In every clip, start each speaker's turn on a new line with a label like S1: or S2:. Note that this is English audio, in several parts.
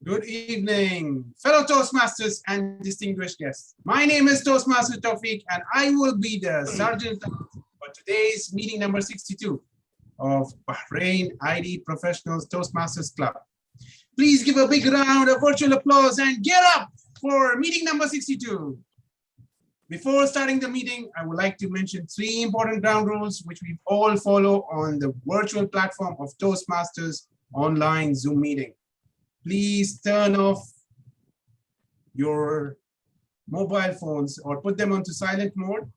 S1: Good evening, fellow Toastmasters and distinguished guests. My name is Toastmaster Tawfiq, and I will be the sergeant for today's meeting number 62 of Bahrain ID Professionals Toastmasters Club. Please give a big round of virtual applause and get up for meeting number 62. Before starting the meeting, I would like to mention 3 important ground rules which we all follow on the virtual platform of Toastmasters online Zoom meeting. Please turn off your mobile phones or put them onto silent mode.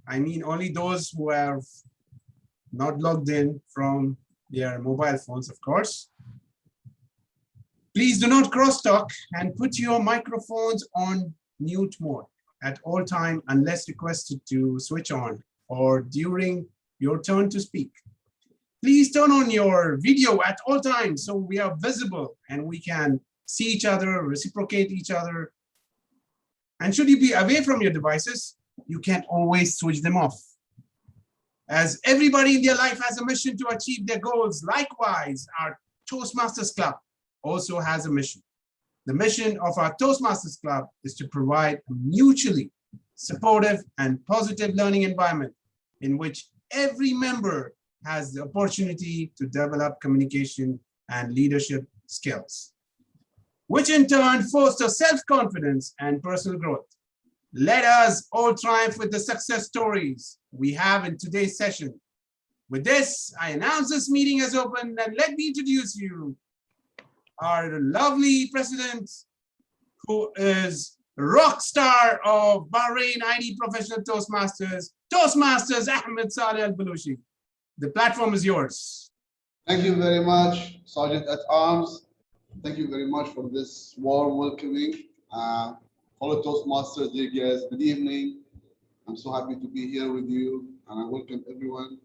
S1: I mean only those who have not logged in from their mobile phones, of course. Please do not crosstalk and put your microphones on mute mode at all time unless requested to switch on or during your turn to speak. Please turn on your video at all times so we are visible and we can see each other, reciprocate each other. And should you be away from your devices, you can always switch them off. As everybody in their life has a mission to achieve their goals, likewise, our Toastmasters Club also has a mission. The mission of our Toastmasters Club is to provide a mutually supportive and positive learning environment in which every member has the opportunity to develop communication and leadership skills, which in turn fosters self-confidence and personal growth. Let us all triumph with the success stories we have in today's session. With this, I announce this meeting as open, and let me introduce you our lovely president, who is rock star of Bahrain ID Professional Toastmasters, Ahmed Al Balooshi. The platform is yours.
S2: Thank you very much, Sergeant at Arms. Thank you very much for this warm welcoming. Fellow Toastmasters, dear guests, good evening. I'm so happy to be here with you, and I welcome everyone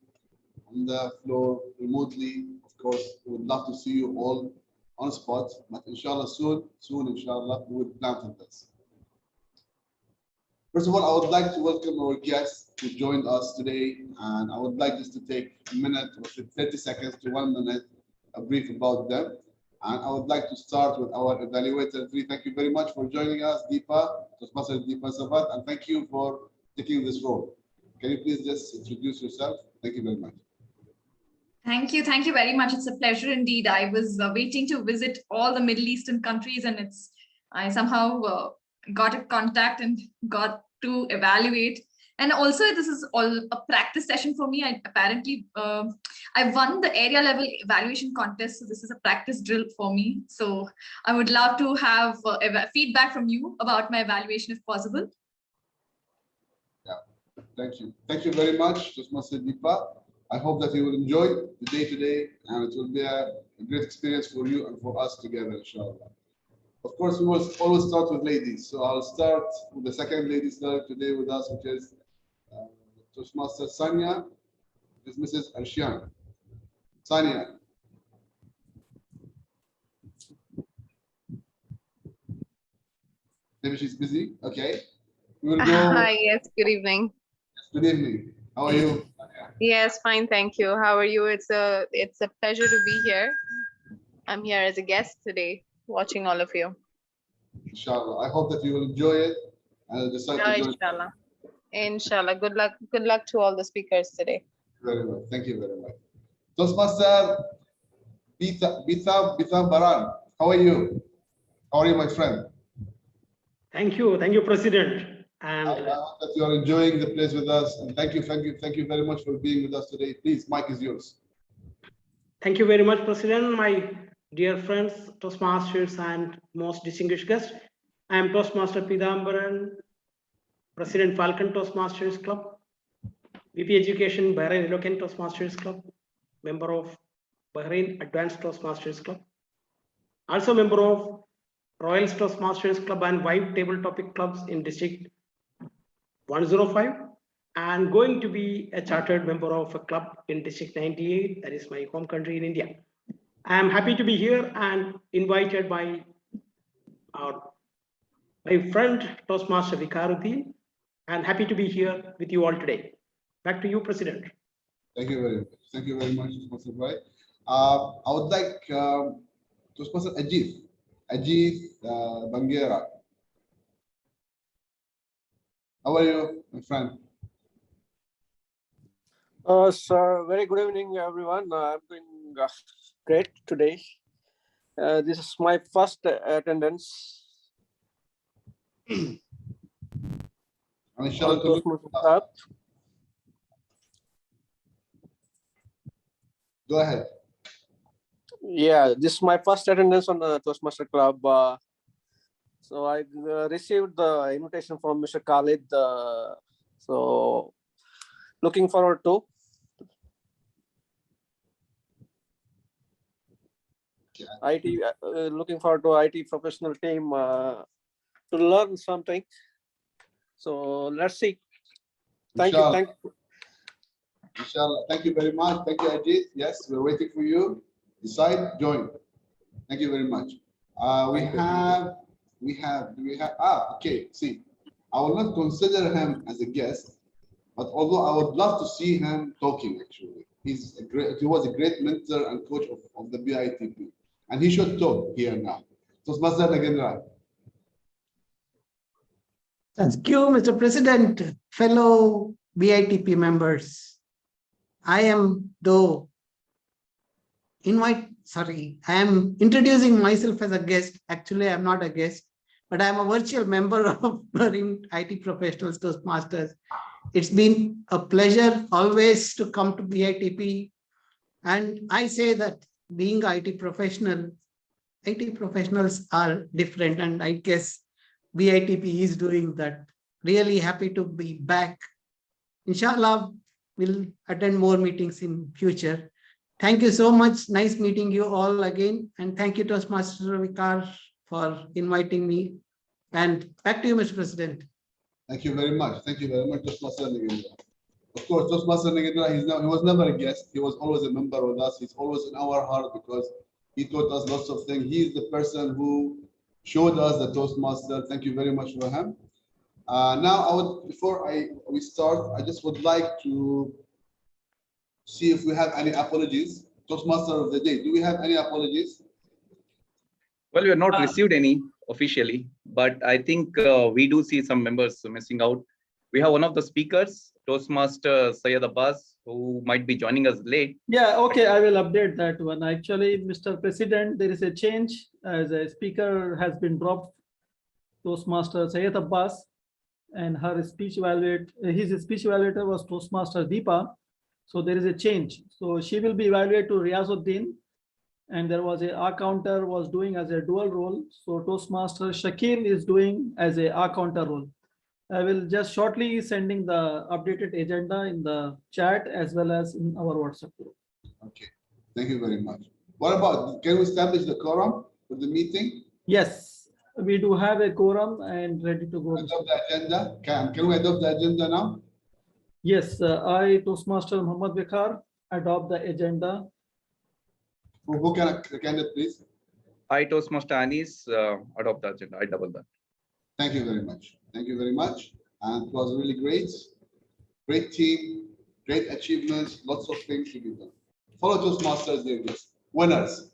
S2: on the floor remotely. Of course, we would love to see you all on spot, but inshallah soon, inshallah, we will plan for this. First of all, I would like to welcome our guests who joined us today, and I would like just to take a minute or 30 seconds to 1 minute, a brief about them. And I would like to start with our evaluator 3. Thank you very much for joining us, Deepa, Toastmaster Deepa Sabat, and thank you for taking this role. Can you please just introduce yourself? Thank you very much.
S3: Thank you very much. It's a pleasure indeed. I was waiting to visit all the Middle Eastern countries, and I somehow got a contact and got to evaluate. And also, this is all a practice session for me. I won the area level evaluation contest, so this is a practice drill for me. So I would love to have feedback from you about my evaluation if possible.
S2: Yeah, thank you very much, Toastmaster Deepa. I hope that you will enjoy the day today, and it will be a great experience for you and for us together, inshallah. Of course, we will always start with ladies. So I'll start with the second lady today with us, which is Toastmaster Sanya. This is Mrs. Arshiyan. Sanya. Maybe she's busy. Okay. We will go.
S4: Hi, yes, good evening.
S2: Good evening. How are you?
S4: Yes, fine, thank you. How are you? It's a pleasure to be here. I'm here as a guest today, watching all of you.
S2: Inshallah. I hope that you will enjoy it and decide to join.
S4: Inshallah. Inshallah. Good luck to all the speakers today.
S2: Very well. Thank you very much. Toastmaster Peethambaran. How are you? How are you, my friend?
S5: Thank you, President. And
S2: I hope that you are enjoying the place with us. And thank you very much for being with us today. Please, mic is yours.
S5: thank you very much, President, my dear friends, Toastmasters, and most distinguished guests. I am Toastmaster Peethambaran, President Falcon Toastmasters Club, VP Education Bahrain Eloquent Toastmasters Club, member of Bahrain Advanced Toastmasters Club, also member of Royal Toastmasters Club and Vibe Table Topic Clubs in District 105, and going to be a chartered member of a club in District 98, that is my home country in India. I am happy to be here and invited by my friend Toastmaster Viqaruddin, and happy to be here with you all today. Back to you, President.
S2: Thank you very much. Thank you very much, Toastmaster Bhai. I would like Toastmaster Ajit. Ajit Bangera. How are you, my friend?
S6: Sir, very good evening, everyone. I'm doing great today. This is my first attendance
S2: And
S6: on
S2: inshallah,
S6: Toastmasters Club.
S2: go ahead.
S6: Yeah, this is my first attendance on the Toastmaster Club. So I received the invitation from Mr. Khalid. So looking forward to. IT, looking forward to IT professional team to learn something. So let's see. Thank you. Thank you.
S2: Inshallah. Thank you very much. Thank you, Ajit. Yes, we're waiting for you. Decide, join. Thank you very much. Okay, see, I will not consider him as a guest, but although I would love to see him talking, actually. He was a great mentor and coach of the BITP, and he should talk here now. Toastmaster again.
S7: Thank you, Mr. President, fellow BITP members. I am introducing myself as a guest. Actually, I'm not a guest, but I'm a virtual member of Bahrain IT Professionals Toastmasters. It's been a pleasure always to come to BITP. And I say that being IT professionals are different. And I guess BITP is doing that. Really happy to be back. Inshallah, we'll attend more meetings in future. Thank you so much. Nice meeting you all again. And thank you, Toastmaster Viqar, for inviting me. And back to you, Mr. President.
S2: Thank you very much. Thank you very much, Toastmaster Nagendra. Of course, Toastmaster Nagendra, he was never a guest. He was always a member with us. He's always in our heart because he taught us lots of things. He is the person who showed us the Toastmaster. Thank you very much for him. Now, before we start, I just would like to see if we have any apologies. Toastmaster of the day, do we have any apologies?
S8: Well, we have not received any officially, but I think we do see some members missing out. We have one of the speakers, Toastmaster Syed Abbas, who might be joining us late.
S9: Yeah, okay, I will update that one. Actually, Mr. President, there is a change as a speaker has been dropped. Toastmaster Syed Abbas and his speech evaluator was Toastmaster Deepa. So there is a change. So she will be evaluated to Riyazuddin, and there was a counter was doing as a dual role. So Toastmaster Shakeel is doing as a counter role. I will just shortly sending the updated agenda in the chat as well as in our WhatsApp group.
S2: Okay, thank you very much. What about, can we establish the quorum for the meeting?
S9: Yes, we do have a quorum and ready to go.
S2: Adopt the agenda. Can we adopt the agenda now?
S9: Yes, I, Toastmaster Mohammed Viqar, adopt the agenda.
S2: Who can it, please?
S8: I, Toastmaster Anis, adopt the agenda. I double that.
S2: Thank you very much. Thank you very much. And it was really great. Great team, great achievements, lots of things to be done. Follow Toastmasters, dear guests. Winners.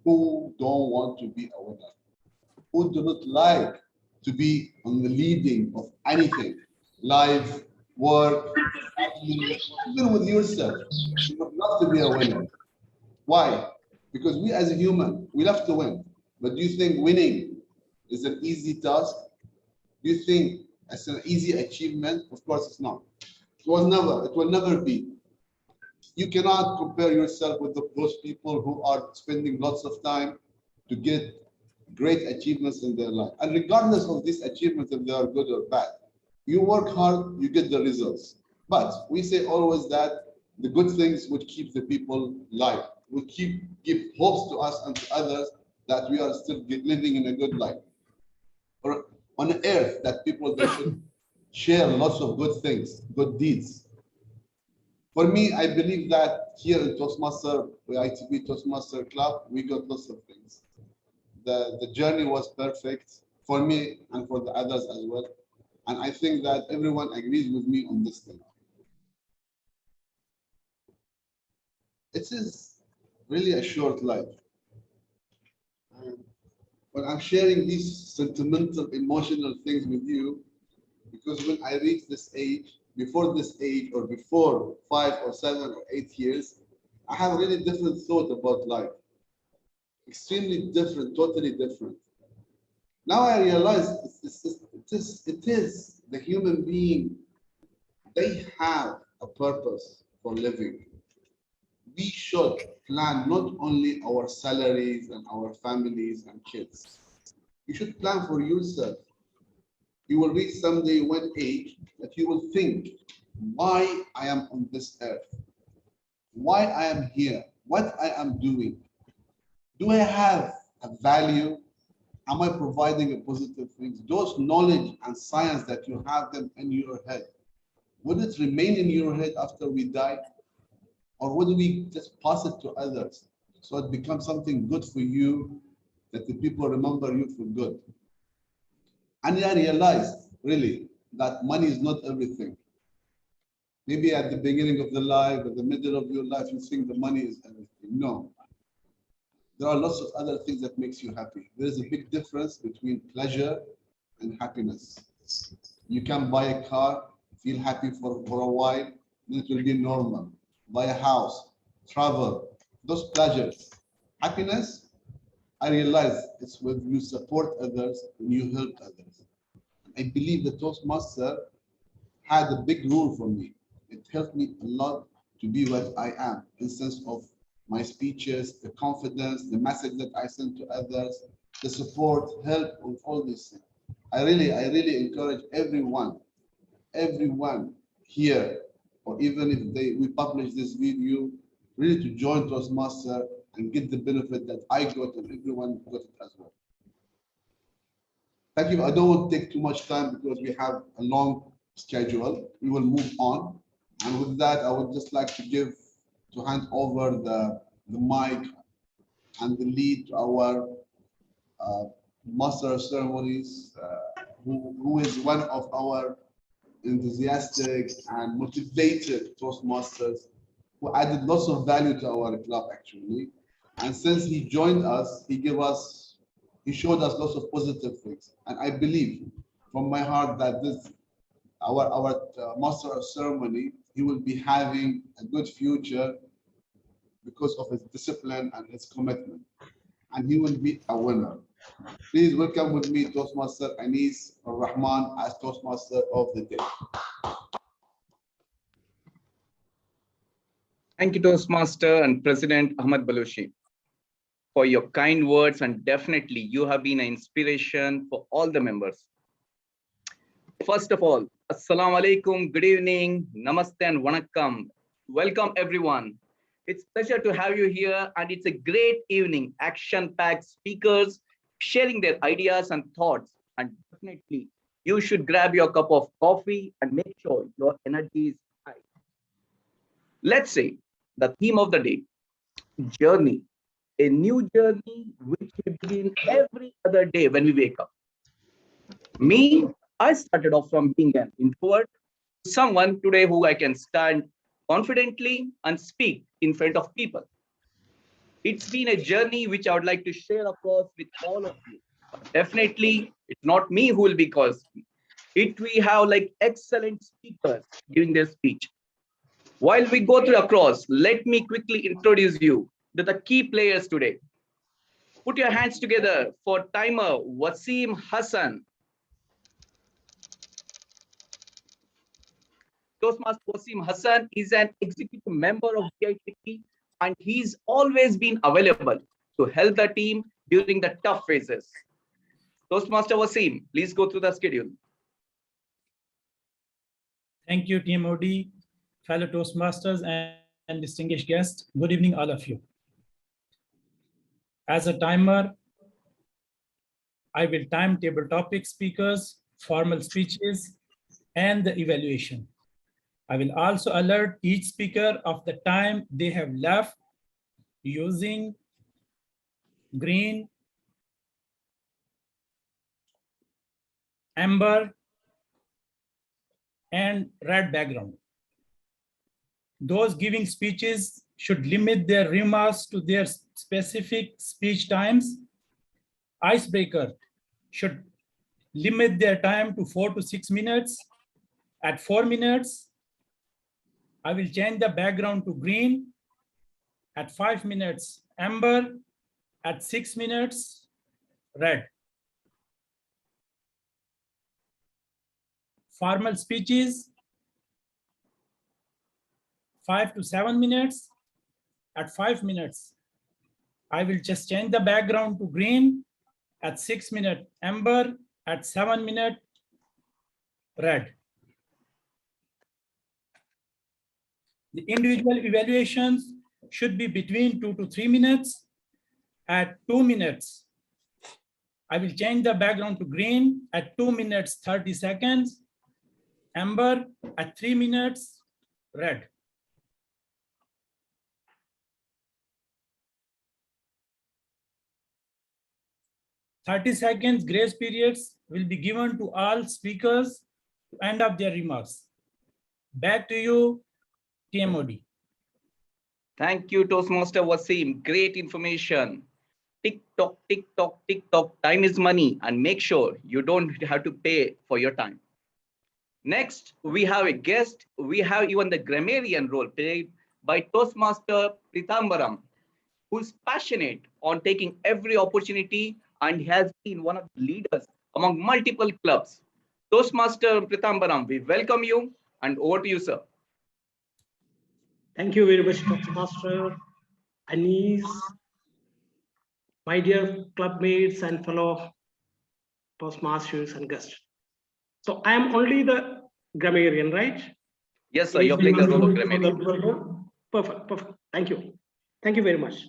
S2: Who don't want to be a winner? Who do not like to be on the leading of anything? Life, work, even with yourself. You would love to be a winner. Why? Because we as a human, we love to win. But do you think winning is an easy task? Do you think it's an easy achievement? Of course it's not. It will never be. You cannot compare yourself with those people who are spending lots of time to get great achievements in their life. And regardless of these achievements, if they are good or bad, you work hard, you get the results. But we say always that the good things would keep the people alive, would give hopes to us and to others that we are still living in a good life. Or on earth, that people they should share lots of good things, good deeds. For me, I believe that here in Toastmaster, the ITB Toastmaster Club, we got lots of things. The journey was perfect for me and for the others as well. And I think that everyone agrees with me on this thing. It is really a short life. But I'm sharing these sentimental, emotional things with you because when I reach this age, before this age, or before 5 or 7 or 8 years, I have a really different thought about life. Extremely different, totally different. Now I realize it is the human being, they have a purpose for living. We should plan not only our salaries and our families and kids. You should plan for yourself. You will reach someday one age that you will think, why I am on this earth, why I am here, what I am doing. Do I have a value? Am I providing a positive things? Those knowledge and science that you have them in your head, would it remain in your head after we die? Or would we just pass it to others so it becomes something good for you, that the people remember you for good? And I realized really that money is not everything. Maybe at the beginning of the life, at the middle of your life, you think the money is everything. No. There are lots of other things that makes you happy. There is a big difference between pleasure and happiness. You can buy a car, feel happy for a while, then it will be normal. Buy a house, travel, those pleasures. Happiness, I realize it's when you support others, when you help others. I believe the Toastmaster had a big role for me. It helped me a lot to be what I am, in sense of my speeches, the confidence, the message that I send to others, the support, help with all these things. I really encourage everyone here, or even if we publish this video, really to join Toastmaster and get the benefit that I got and everyone got it as well. Thank you. I don't want to take too much time because we have a long schedule. We will move on. And with that, I would just like to hand over the mic and the lead to our Master of Ceremonies, who is one of our enthusiastic and motivated Toastmasters, who added lots of value to our club actually. And since he joined us, he showed us lots of positive things. And I believe from my heart that our Master of Ceremony, he will be having a good future because of his discipline and his commitment. And he will be a winner. Please welcome with me Toastmaster Anis Rahman as Toastmaster of the day.
S8: Thank you, Toastmaster and President Ahmed Balooshi, for your kind words, and definitely you have been an inspiration for all the members. First of all, Assalamu alaikum, good evening, namaste and wanakkam. Welcome everyone. It's a pleasure to have you here, and it's a great evening, action-packed speakers sharing their ideas and thoughts, and definitely you should grab your cup of coffee and make sure your energy is high. Let's say the theme of the day, journey, a new journey which we begin every other day when we wake up. Me, I started off from being an introvert to someone today who I can stand confidently and speak in front of people. It's been a journey which I would like to share across with all of you. But definitely, it's not me who will be caused. We have like excellent speakers giving their speech. While we go through across, let me quickly introduce you to the key players today. Put your hands together for timer Waseem Hasan. Toastmaster Waseem Hasan is an executive member of BITP, and he's always been available to help the team during the tough phases. Toastmaster Waseem, please go through the schedule.
S10: Thank you, Team OD, fellow Toastmasters and distinguished guests. Good evening, all of you. As a timer, I will timetable topic speakers, formal speeches, and the evaluation. I will also alert each speaker of the time they have left using green, amber, and red background. Those giving speeches should limit their remarks to their specific speech times Icebreaker should limit their time to 4 to 6 minutes. At 4 minutes, I will change the background to green. At 5 minutes, amber. At 6 minutes, red. Formal speeches, 5 to 7 minutes. At 5 minutes, I will just change the background to green. At 6 minutes, amber. At 7 minutes, red. The individual evaluations should be between 2 to 3 minutes. At 2 minutes, I will change the background to green. At 2 minutes, 30 seconds, amber. At 3 minutes, red. "30 seconds grace periods will be given to all speakers to end up their remarks. Back to you, TMOD.
S8: Thank you, Toastmaster Waseem. Great information. Tick tock, tick tock, tick tock. Time is money, and make sure you don't have to pay for your time. Next, we have a guest. We have even the grammarian role played by Toastmaster Peethambaran, who's passionate on taking every opportunity and has been one of the leaders among multiple clubs. Toastmaster Peethambaran, we welcome you, and over to you, sir.
S5: Thank you very much, Toastmaster Anis, my dear clubmates and fellow Toastmasters and guests. So I am only the grammarian, right?
S8: Yes, sir. You're playing the role of grammarian.
S5: Perfect, perfect. Thank you. Thank you very much.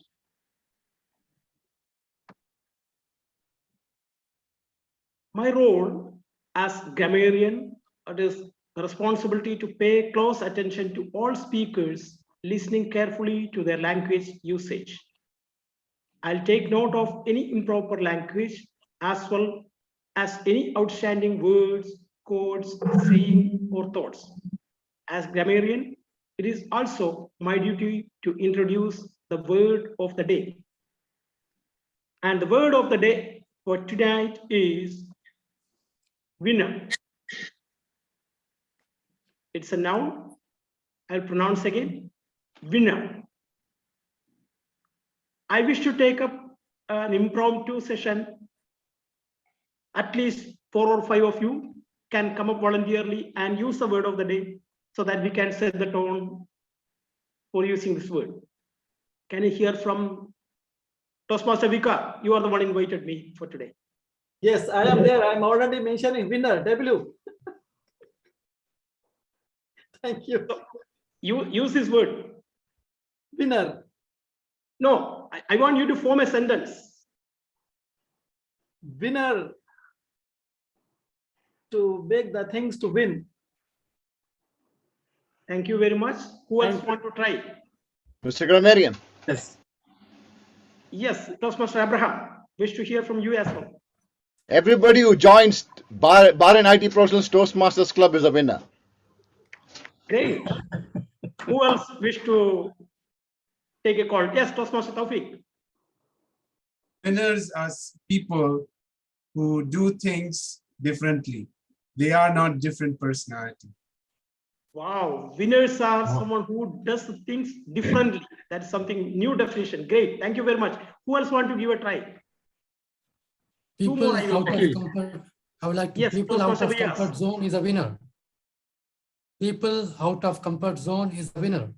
S5: My role as grammarian, it is the responsibility to pay close attention to all speakers, listening carefully to their language usage. I'll take note of any improper language as well as any outstanding words, codes, saying, or thoughts. As grammarian, it is also my duty to introduce the word of the day. And the word of the day for tonight is winner. It's a noun. I'll pronounce again, winner. I wish to take up an impromptu session. At least 4 or 5 of you can come up voluntarily and use the word of the day so that we can set the tone for using this word. Can I hear from Toastmaster Vika? You are the one who invited me for today.
S9: Yes, I am there. I'm already mentioning winner, W. Thank you.
S5: You use this word.
S9: Winner.
S5: No, I want you to form a sentence.
S9: Winner. To make the things to win.
S5: Thank you very much. Who else want to try?
S11: Mr. Grammarian.
S9: Yes.
S5: Yes, Toastmaster Abraham. Wish to hear from you as well.
S11: Everybody who joins Bahrain IT Professionals Toastmasters Club is a winner.
S5: Great. Who else wish to take a call? Yes, Toastmaster Taufik.
S1: Winners are people who do things differently. They are not different personality.
S5: Wow, winners are someone who does things differently. That's something new definition. Great, thank you very much. Who else want to give a try?
S12: People out of comfort. I would like to.
S5: Yes,
S12: people out of
S5: Riyaz.
S12: comfort zone is a winner. People out of comfort zone is a winner.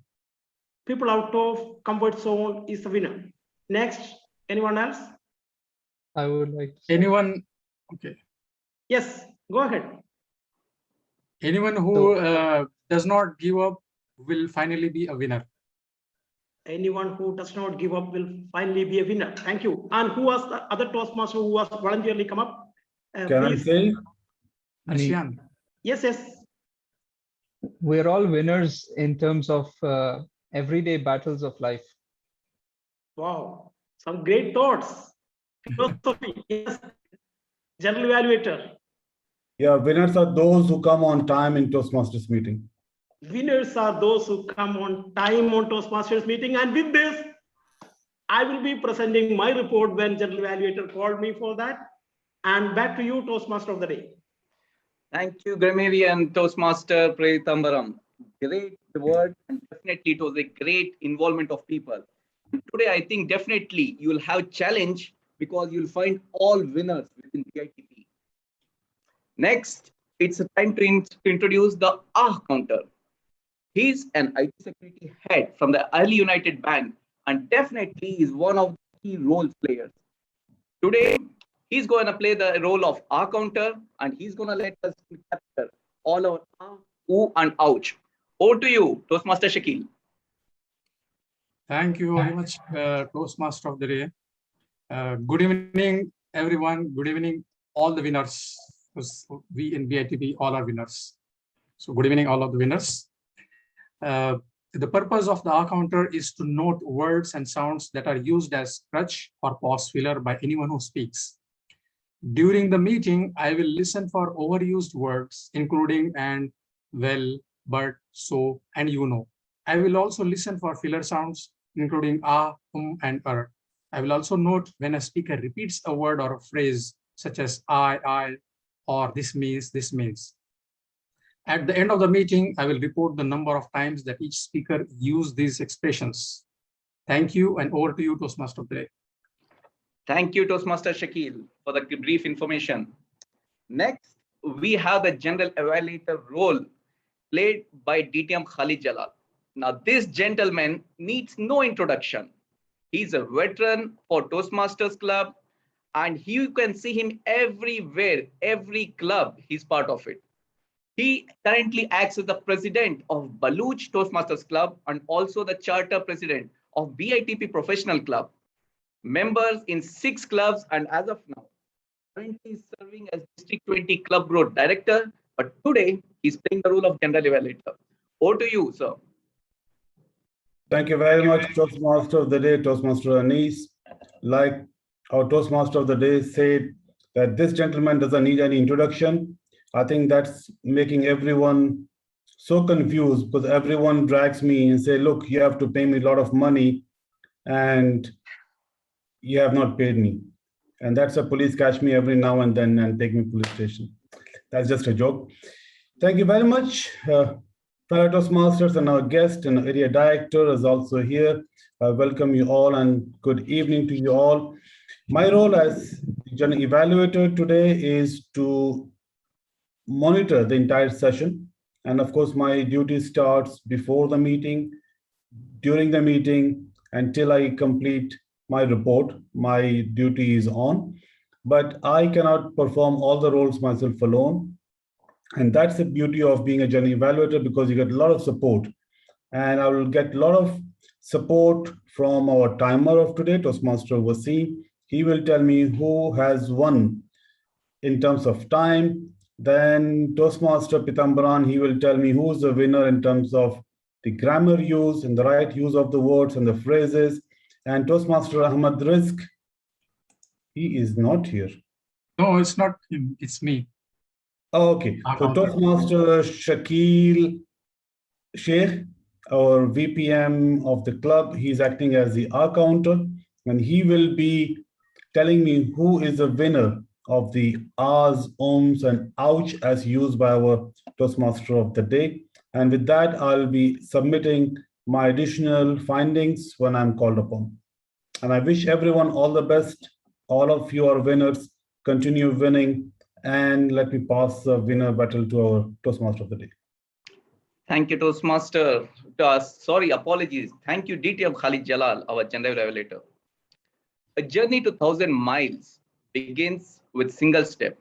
S5: People out of comfort zone is the winner. Next, anyone else?
S13: I would like to.
S14: Anyone? Okay.
S5: Yes, go ahead.
S14: Anyone who does not give up will finally be a winner.
S5: Anyone who does not give up will finally be a winner. Thank you. And who was the other Toastmaster who was voluntarily come up?
S14: Can I say? Arshiyan.
S5: Yes, yes.
S13: We're all winners in terms of everyday battles of life.
S5: Wow, some great thoughts. Philosophy, yes. General evaluator.
S15: Yeah, winners are those who come on time in Toastmasters meeting.
S5: Winners are those who come on time on Toastmasters meeting. And with this, I will be presenting my report when General Evaluator called me for that. And back to you, Toastmaster of the day.
S8: Thank you, Grammarian Toastmaster Peethambaran. Great word, and definitely it was a great involvement of people. Today, I think definitely you will have challenge because you'll find all winners within BITP. Next, it's time to introduce the counter. He's an IT security head from the early United Bank and definitely is one of the key role players. Today, he's going to play the role of counter and he's going to let us capture all our ooh and ouch. Over to you, Toastmaster Shakeel.
S14: Thank you very much, Toastmaster of the day. Good evening, everyone. Good evening, all the winners. Because we in BITP all are winners. So good evening, all of the winners. The purpose of the counter is to note words and sounds that are used as crutch or pause filler by anyone who speaks. During the meeting, I will listen for overused words, including and, well, but, so, and you know. I will also listen for filler sounds, including and I will also note when a speaker repeats a word or a phrase, such as I, or this means. At the end of the meeting, I will report the number of times that each speaker used these expressions. Thank you, and over to you, Toastmaster of the day.
S8: Thank you, Toastmaster Shakeel, for the brief information. Next, we have the general evaluator role played by DTM Khalid Jalal. Now, this gentleman needs no introduction. He's a veteran for Toastmasters Club, and you can see him everywhere, every club, he's part of it. He currently acts as the president of Baluch Toastmasters Club and also the charter president of BITP Professional Club. Members in 6 clubs, and as of now, currently serving as District 20 Club Growth Director, but today he's playing the role of General Evaluator. Over to you, sir.
S15: Thank you very much, Toastmaster of the day, Toastmaster Anis. Like our Toastmaster of the day said, that this gentleman doesn't need any introduction. I think that's making everyone so confused because everyone drags me and say, look, you have to pay me a lot of money and you have not paid me. And that's a police catch me every now and then and take me to police station. That's just a joke. Thank you very much. Fellow Toastmasters and our guest and area director is also here. I welcome you all and good evening to you all. My role as general evaluator today is to monitor the entire session. And of course, my duty starts before the meeting, during the meeting, until I complete my report. My duty is on, but I cannot perform all the roles myself alone. And that's the beauty of being a general evaluator, because you get a lot of support. And I will get a lot of support from our timer of today, Toastmaster Waseem. He will tell me who has won in terms of time. Then Toastmaster Peethambaran, he will tell me who's the winner in terms of the grammar use and the right use of the words and the phrases. And Toastmaster Ahmed Rizk, he is not here.
S14: No, it's not him, it's me.
S15: Oh, okay. So Toastmaster Shakeel Shaikh, our VPM of the club, he's acting as the counter, and he will be telling me who is the winner of the ahs, ohms, and ouch as used by our Toastmaster of the day. And with that, I'll be submitting my additional findings when I'm called upon. And I wish everyone all the best. All of you are winners. Continue winning. And let me pass the winner battle to our Toastmaster of the day.
S8: Thank you, Toastmaster. Apologies. Thank you, DTM Khalid Jalal, our general evaluator. A journey to 1,000 miles begins with single step.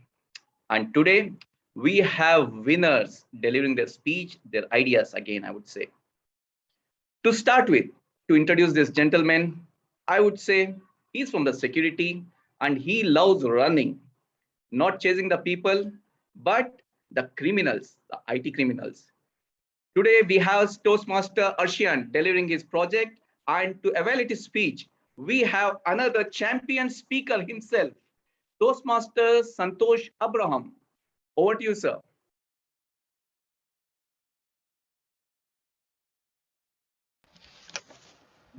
S8: And today we have winners delivering their speech, their ideas again, I would say. To start with, to introduce this gentleman, I would say he's from the security and he loves running, not chasing the people, but the criminals, the IT criminals. Today we have Toastmaster Arshiyan delivering his project, and to evaluate his speech, we have another champion speaker himself, Toastmaster Santosh Abraham. Over to you, sir.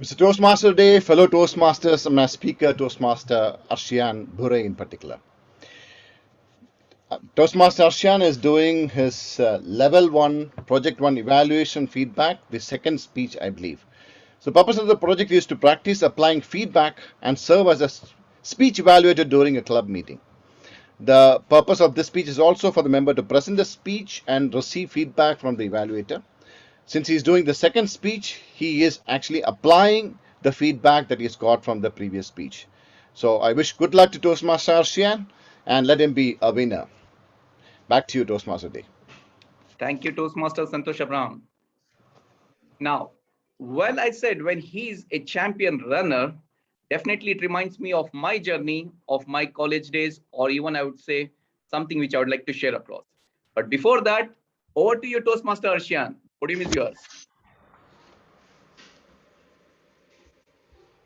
S11: Mr. Toastmaster Day, fellow Toastmasters, and my speaker, Toastmaster Arshiyan, Bhure in particular. Toastmaster Arshiyan is doing his level 1, project 1 evaluation feedback, the second speech, I believe. So the purpose of the project is to practice applying feedback and serve as a speech evaluator during a club meeting. The purpose of this speech is also for the member to present the speech and receive feedback from the evaluator. Since he's doing the second speech, he is actually applying the feedback that he's got from the previous speech. So I wish good luck to Toastmaster Arshiyan and let him be a winner. Back to you, Toastmaster Day.
S8: Thank you, Toastmaster Santosh Abraham. Now, well, I said when he's a champion runner, definitely it reminds me of my journey of my college days, or even I would say something which I would like to share across. But before that, over to you, Toastmaster Arshiyan. Podium is yours.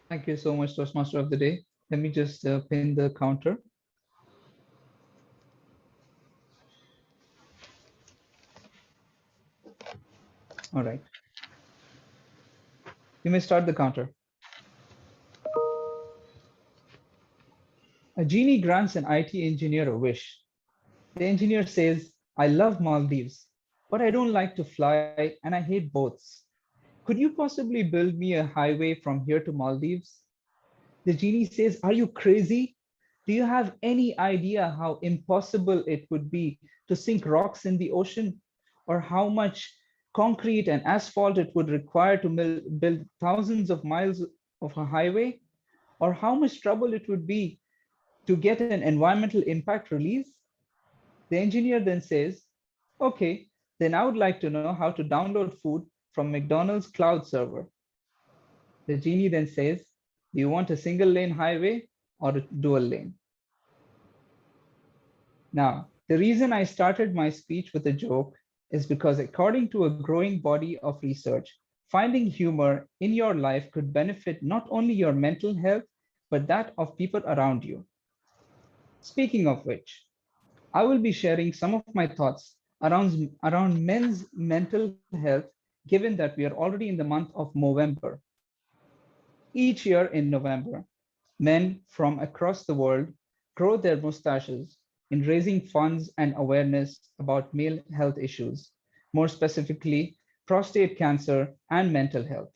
S13: Thank you so much, Toastmaster of the Day. Let me just pin the counter. All right. You may start the counter. A genie grants an IT engineer a wish. The engineer says, I love Maldives, but I don't like to fly and I hate boats. Could you possibly build me a highway from here to Maldives? The genie says, are you crazy? Do you have any idea how impossible it would be to sink rocks in the ocean, or how much concrete and asphalt it would require to build thousands of miles of a highway, or how much trouble it would be to get an environmental impact release? The engineer then says, okay, then I would like to know how to download food from McDonald's cloud server. The genie then says, do you want a single lane highway or a dual lane? Now, the reason I started my speech with a joke is because according to a growing body of research, finding humor in your life could benefit not only your mental health, but that of people around you. Speaking of which, I will be sharing some of my thoughts around men's mental health, given that we are already in the month of November. Each year in November, men from across the world grow their mustaches in raising funds and awareness about male health issues, more specifically, prostate cancer and mental health.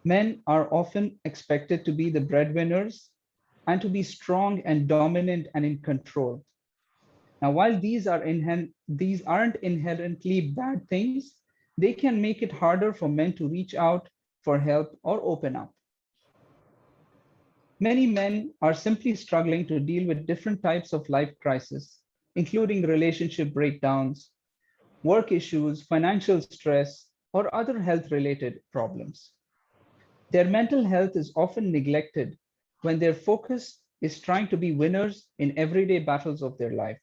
S13: Men are often expected to be the breadwinners and to be strong and dominant and in control. Now, while these aren't inherently bad things, they can make it harder for men to reach out for help or open up. Many men are simply struggling to deal with different types of life crises, including relationship breakdowns, work issues, financial stress, or other health-related problems. Their mental health is often neglected when their focus is trying to be winners in everyday battles of their life.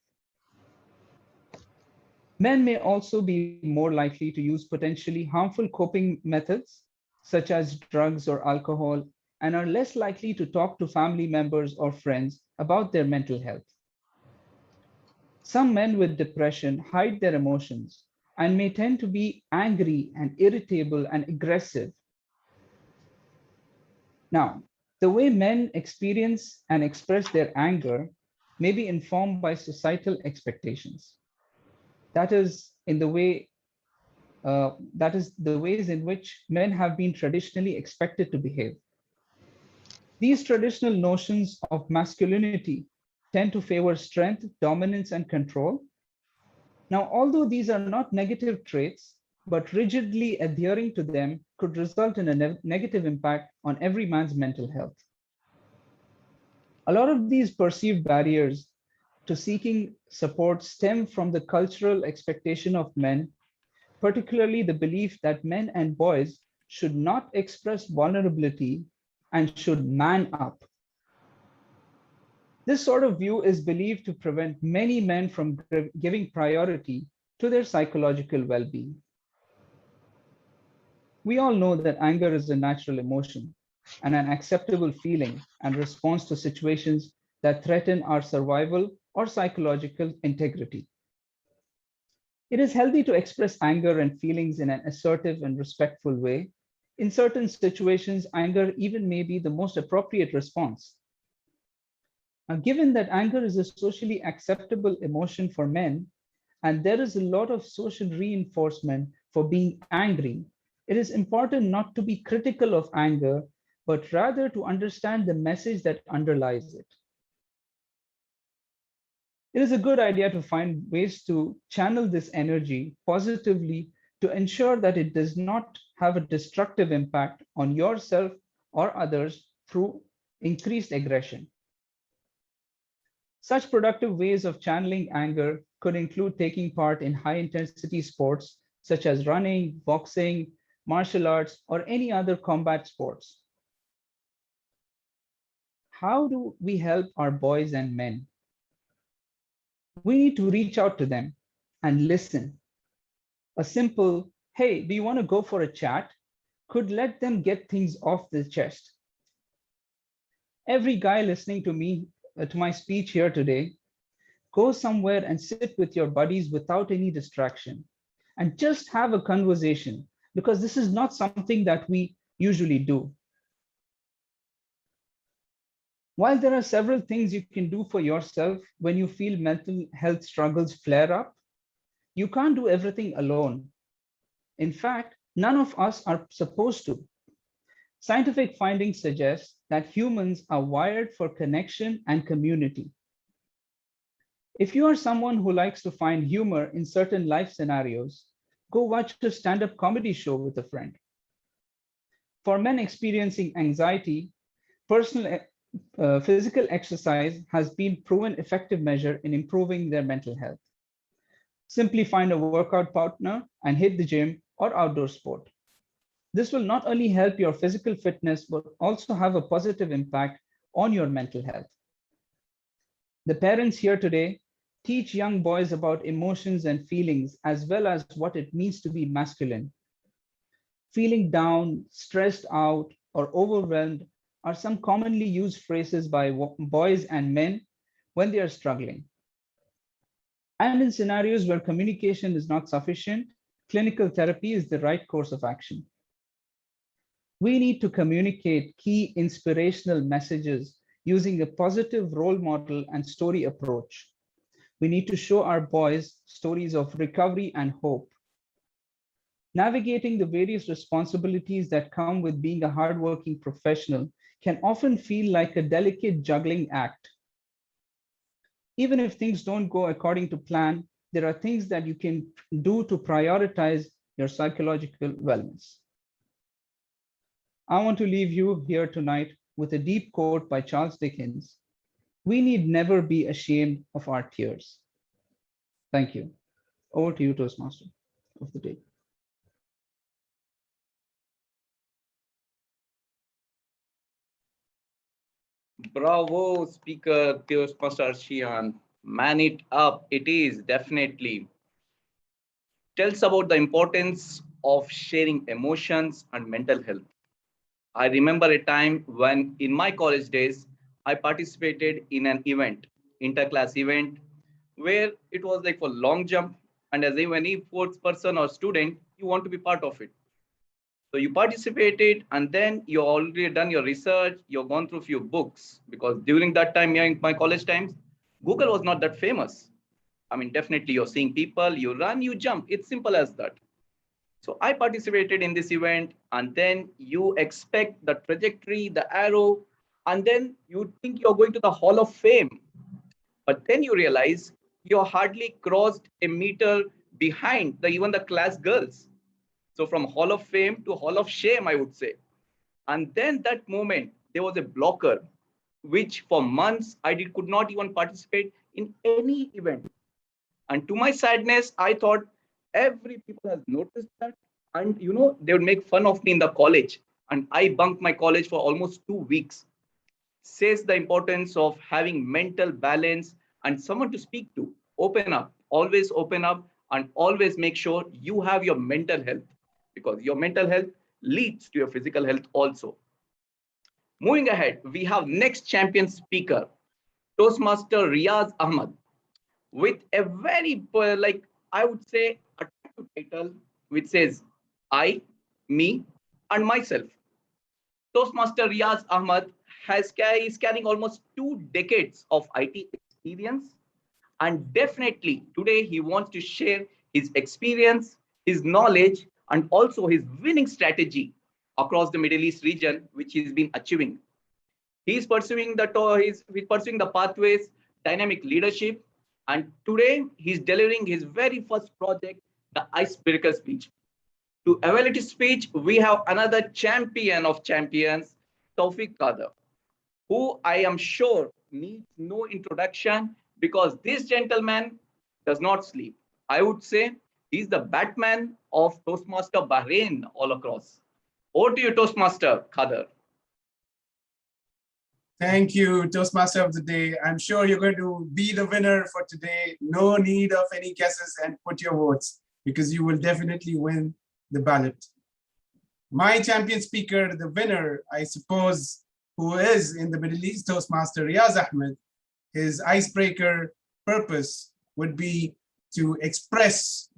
S13: Men may also be more likely to use potentially harmful coping methods, such as drugs or alcohol, and are less likely to talk to family members or friends about their mental health. Some men with depression hide their emotions and may tend to be angry and irritable and aggressive. Now, the way men experience and express their anger may be informed by societal expectations. That is the ways in which men have been traditionally expected to behave. These traditional notions of masculinity tend to favor strength, dominance, and control. Now, although these are not negative traits, but rigidly adhering to them could result in a negative impact on every man's mental health. A lot of these perceived barriers to seeking support stem from the cultural expectation of men, particularly the belief that men and boys should not express vulnerability and should man up. This sort of view is believed to prevent many men from giving priority to their psychological well-being. We all know that anger is a natural emotion and an acceptable feeling and response to situations that threaten our survival or psychological integrity. It is healthy to express anger and feelings in an assertive and respectful way In certain situations, anger even may be the most appropriate response. Now, given that anger is a socially acceptable emotion for men, and there is a lot of social reinforcement for being angry, it is important not to be critical of anger, but rather to understand the message that underlies it. It is a good idea to find ways to channel this energy positively to ensure that it does not have a destructive impact on yourself or others through increased aggression. Such productive ways of channeling anger could include taking part in high-intensity sports such as running, boxing, martial arts, or any other combat sports. How do we help our boys and men? We need to reach out to them and listen. A simple, hey, do you want to go for a chat, could let them get things off the chest. Every guy listening to me, to my speech here today, go somewhere and sit with your buddies without any distraction and just have a conversation, because this is not something that we usually do. While there are several things you can do for yourself when you feel mental health struggles flare up, you can't do everything alone. In fact, none of us are supposed to. Scientific findings suggest that humans are wired for connection and community. If you are someone who likes to find humor in certain life scenarios, go watch a stand-up comedy show with a friend. For men experiencing anxiety, physical exercise has been proven effective measure in improving their mental health. Simply find a workout partner and hit the gym or outdoor sport. This will not only help your physical fitness, but also have a positive impact on your mental health. The parents here today teach young boys about emotions and feelings, as well as what it means to be masculine. Feeling down, stressed out, or overwhelmed are some commonly used phrases by boys and men when they are struggling. And in scenarios where communication is not sufficient, clinical therapy is the right course of action. We need to communicate key inspirational messages using a positive role model and story approach. We need to show our boys stories of recovery and hope. Navigating the various responsibilities that come with being a hardworking professional can often feel like a delicate juggling act. Even if things don't go according to plan, there are things that you can do to prioritize your psychological wellness. I want to leave you here tonight with a deep quote by Charles Dickens. We need never be ashamed of our tears. Thank you. Over to you, Toastmaster of the day.
S8: Bravo, Speaker Toastmaster Arshiyan. Man it up. It is definitely. Tells about the importance of sharing emotions and mental health. I remember a time when in my college days, I participated in an event, interclass event, where it was like for long jump. And as any fourth person or student, you want to be part of it. So you participated and then you already done your research, you've gone through a few books, because during that time, in my college times, Google was not that famous. I mean, definitely you're seeing people, you run, you jump. It's simple as that. So I participated in this event, and then you expect the trajectory, the arrow, and then you think you're going to the Hall of Fame. But then you realize you're hardly crossed a meter behind even the class girls. So from Hall of Fame to Hall of Shame, I would say. And then that moment, there was a blocker, which for months could not even participate in any event. And to my sadness, I thought every people has noticed that. And they would make fun of me in the college. And I bunked my college for almost 2 weeks. Says the importance of having mental balance and someone to speak to. Open up, and always make sure you have your mental health, because your mental health leads to your physical health also. Moving ahead, we have next champion speaker, Toastmaster Riyaz Ahmed, with a very, I would say, attractive title, which says, I, me, and myself. Toastmaster Riyaz Ahmed is carrying almost 2 decades of IT experience, and definitely today he wants to share his experience, his knowledge, and also his winning strategy across the Middle East region, which he's been achieving. He's pursuing the pathways, dynamic leadership, and today he's delivering his very first project, the Icebreaker speech. To evaluate his speech, we have another champion of champions, Tawfiq Kader, who I am sure needs no introduction because this gentleman does not sleep. I would say he's the Batman of Toastmaster Bahrain all across. Over to you, Toastmaster Kader.
S1: Thank you, Toastmaster of the Day. I'm sure you're going to be the winner for today. No need of any guesses and put your votes because you will definitely win the ballot. My champion speaker, the winner, I suppose, who is in the Middle East Toastmaster, Riyaz Ahmed, his icebreaker purpose would be to express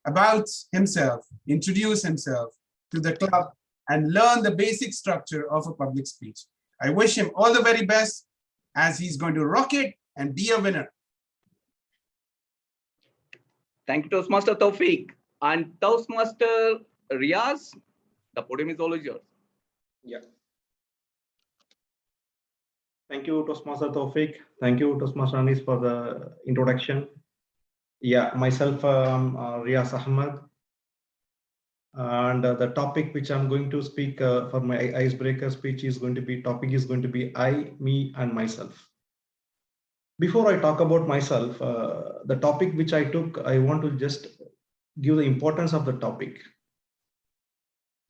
S1: about himself, introduce himself to the club, and learn the basic structure of a public speech. I wish him all the very best as he's going to rock it and be a winner.
S8: Thank you, Toastmaster Tawfiq. And Toastmaster Riyaz, the podium is all yours.
S16: Yeah. Thank you, Toastmaster Tawfiq. Thank you, Toastmaster Anis, for the introduction. Yeah, myself, Riyaz Ahmed. And the topic which I'm going to speak for my icebreaker speech is going to be, I, me, and myself. Before I talk about myself, the topic which I took, I want to just give the importance of the topic.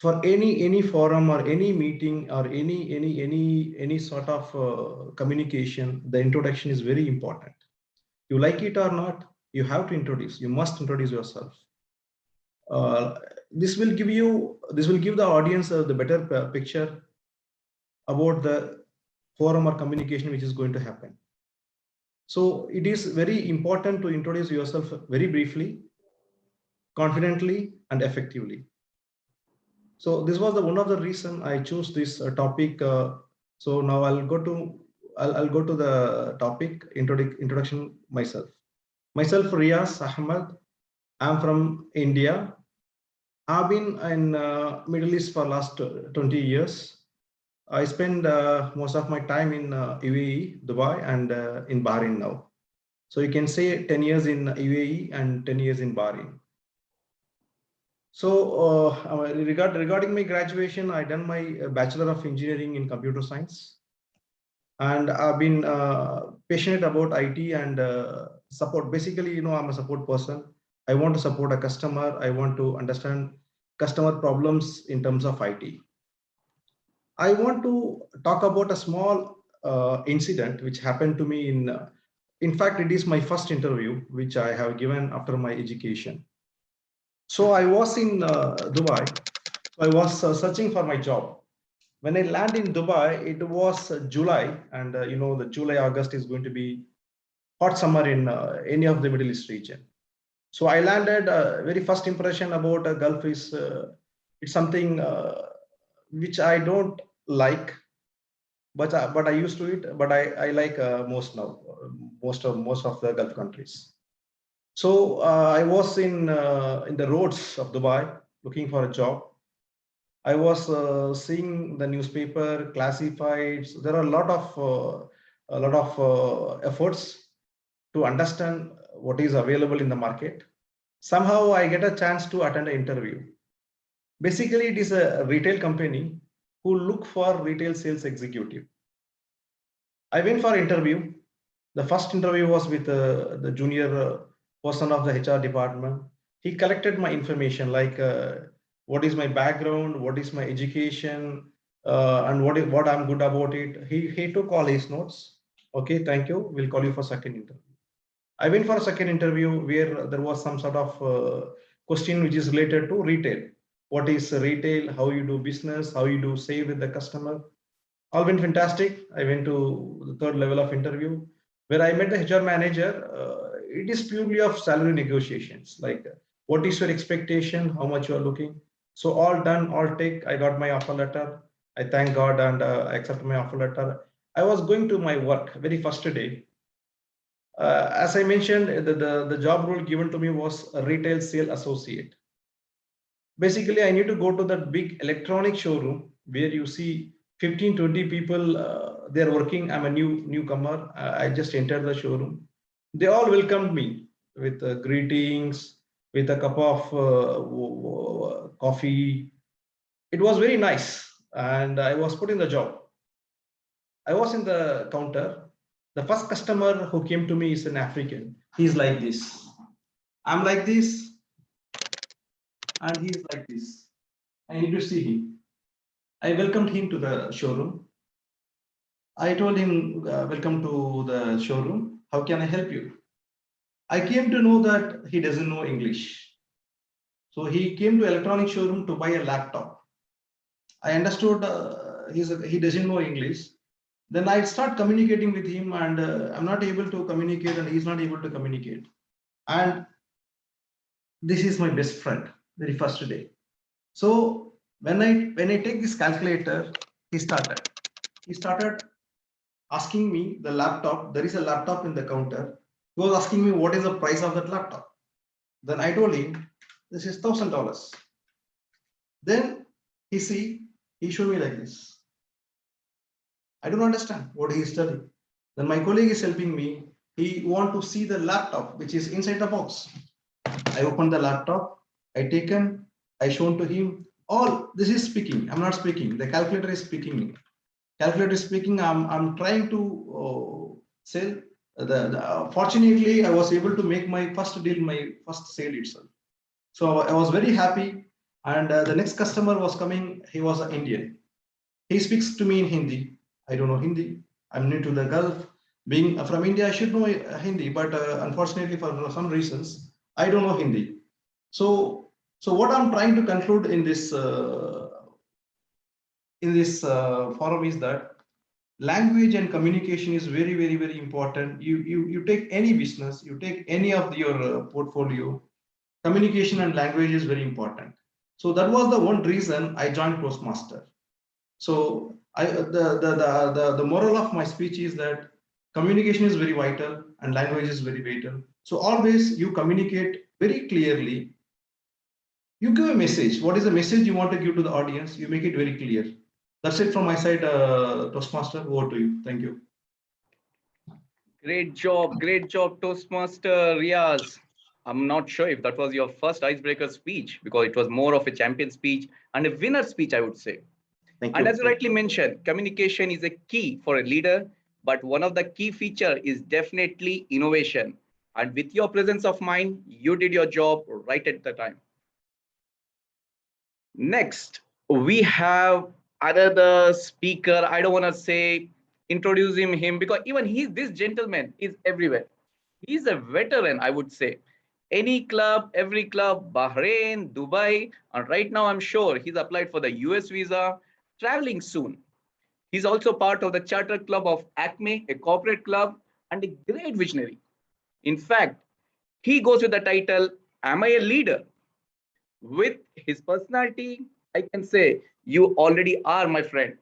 S16: For any forum or any meeting or any sort of communication, the introduction is very important. You like it or not, you have to introduce. You must introduce yourself. This will give the audience the better picture about the forum or communication which is going to happen. So it is very important to introduce yourself very briefly, confidently, and effectively. So this was one of the reasons I chose this topic. So now I'll go to the topic, introduction myself. Myself, Riyaz Ahmed. I'm from India. I've been in Middle East for last 20 years. I spend most of my time in UAE, Dubai, and in Bahrain now. So you can say 10 years in UAE and 10 years in Bahrain. So regarding my graduation, I done my Bachelor of Engineering in Computer Science. And I've been passionate about IT and support. Basically, I'm a support person. I want to support a customer. I want to understand customer problems in terms of IT. I want to talk about a small incident which happened to me in fact, it is my first interview, which I have given after my education. So I was in Dubai. I was searching for my job. When I landed in Dubai, it was July, and the July, August is going to be hot summer in any of the Middle East region. So I landed. Very first impression about Gulf is it's something which I don't like, but I used to it. But I like most now, most of the Gulf countries. So I was in the roads of Dubai looking for a job. I was seeing the newspaper, classifieds. There are a lot of efforts to understand what is available in the market. Somehow I get a chance to attend an interview. Basically, it is a retail company who look for retail sales executive. I went for interview. The first interview was with the junior person of the HR department. He collected my information like what is my background, what is my education, and what I'm good about it. He took all his notes. Okay, thank you. We'll call you for second interview. I went for a second interview where there was some sort of question which is related to retail. What is retail? How you do business? How you do save with the customer? All went fantastic. I went to the third level of interview where I met the HR manager. It is purely of salary negotiations. Like what is your expectation? How much you are looking? So all done, all take. I got my offer letter. I thank God and I accepted my offer letter. I was going to my work very first day. As I mentioned, the job role given to me was a retail sale associate. Basically, I need to go to that big electronic showroom where you see 15, 20 people, they're working. I'm a newcomer. I just entered the showroom. They all welcomed me with greetings, with a cup of coffee. It was very nice. And I was put in the job. I was in the counter. The first customer who came to me is an African. He's like this. I'm like this. And he's like this. I need to see him. I welcomed him to the showroom. I told him, welcome to the showroom. How can I help you? I came to know that he doesn't know English. So he came to electronic showroom to buy a laptop. I understood he doesn't know English. Then I start communicating with him and I'm not able to communicate and he's not able to communicate. And this is my best friend, very first day. So when I take this calculator, he started asking me the laptop. There is a laptop in the counter. He was asking me what is the price of that laptop. Then I told him this is $1,000. Then he showed me like this. I don't understand what he is telling. Then my colleague is helping me. He want to see the laptop which is inside the box. I opened the laptop. I shown to him. All this is speaking. I'm not speaking. The calculator is speaking. Calculator is speaking. I'm trying to sell. Fortunately, I was able to make my first deal, my first sale itself. So I was very happy. And the next customer was coming. He was an Indian. He speaks to me in Hindi. I don't know Hindi. I'm new to the Gulf. Being from India, I should know Hindi, but unfortunately, for some reasons, I don't know Hindi. So what I'm trying to conclude in this forum is that language and communication is very, very, very important. You take any business, you take any of your portfolio, communication and language is very important. So that was the one reason I joined Toastmaster. So the moral of my speech is that communication is very vital and language is very vital. So always you communicate very clearly. You give a message. What is the message you want to give to the audience? You make it very clear. That's it from my side, Toastmaster. Over to you. Thank you.
S8: Great job, Toastmaster Riyaz. I'm not sure if that was your first icebreaker speech because it was more of a champion speech and a winner speech, I would say.
S16: Thank
S8: and
S16: you.
S8: as you rightly mentioned, communication is a key for a leader, but one of the key features is definitely innovation. And with your presence of mind, you did your job right at the time. Next, we have another speaker. I don't want to say introduce him because even this gentleman is everywhere. He's a veteran, I would say. Any club, every club, Bahrain, Dubai, and right now I'm sure he's applied for the US visa, traveling soon. He's also part of the charter club of Acme, a corporate club, and a great visionary. In fact, he goes with the title, Am I a Leader? With his personality, I can say, you already are my friend.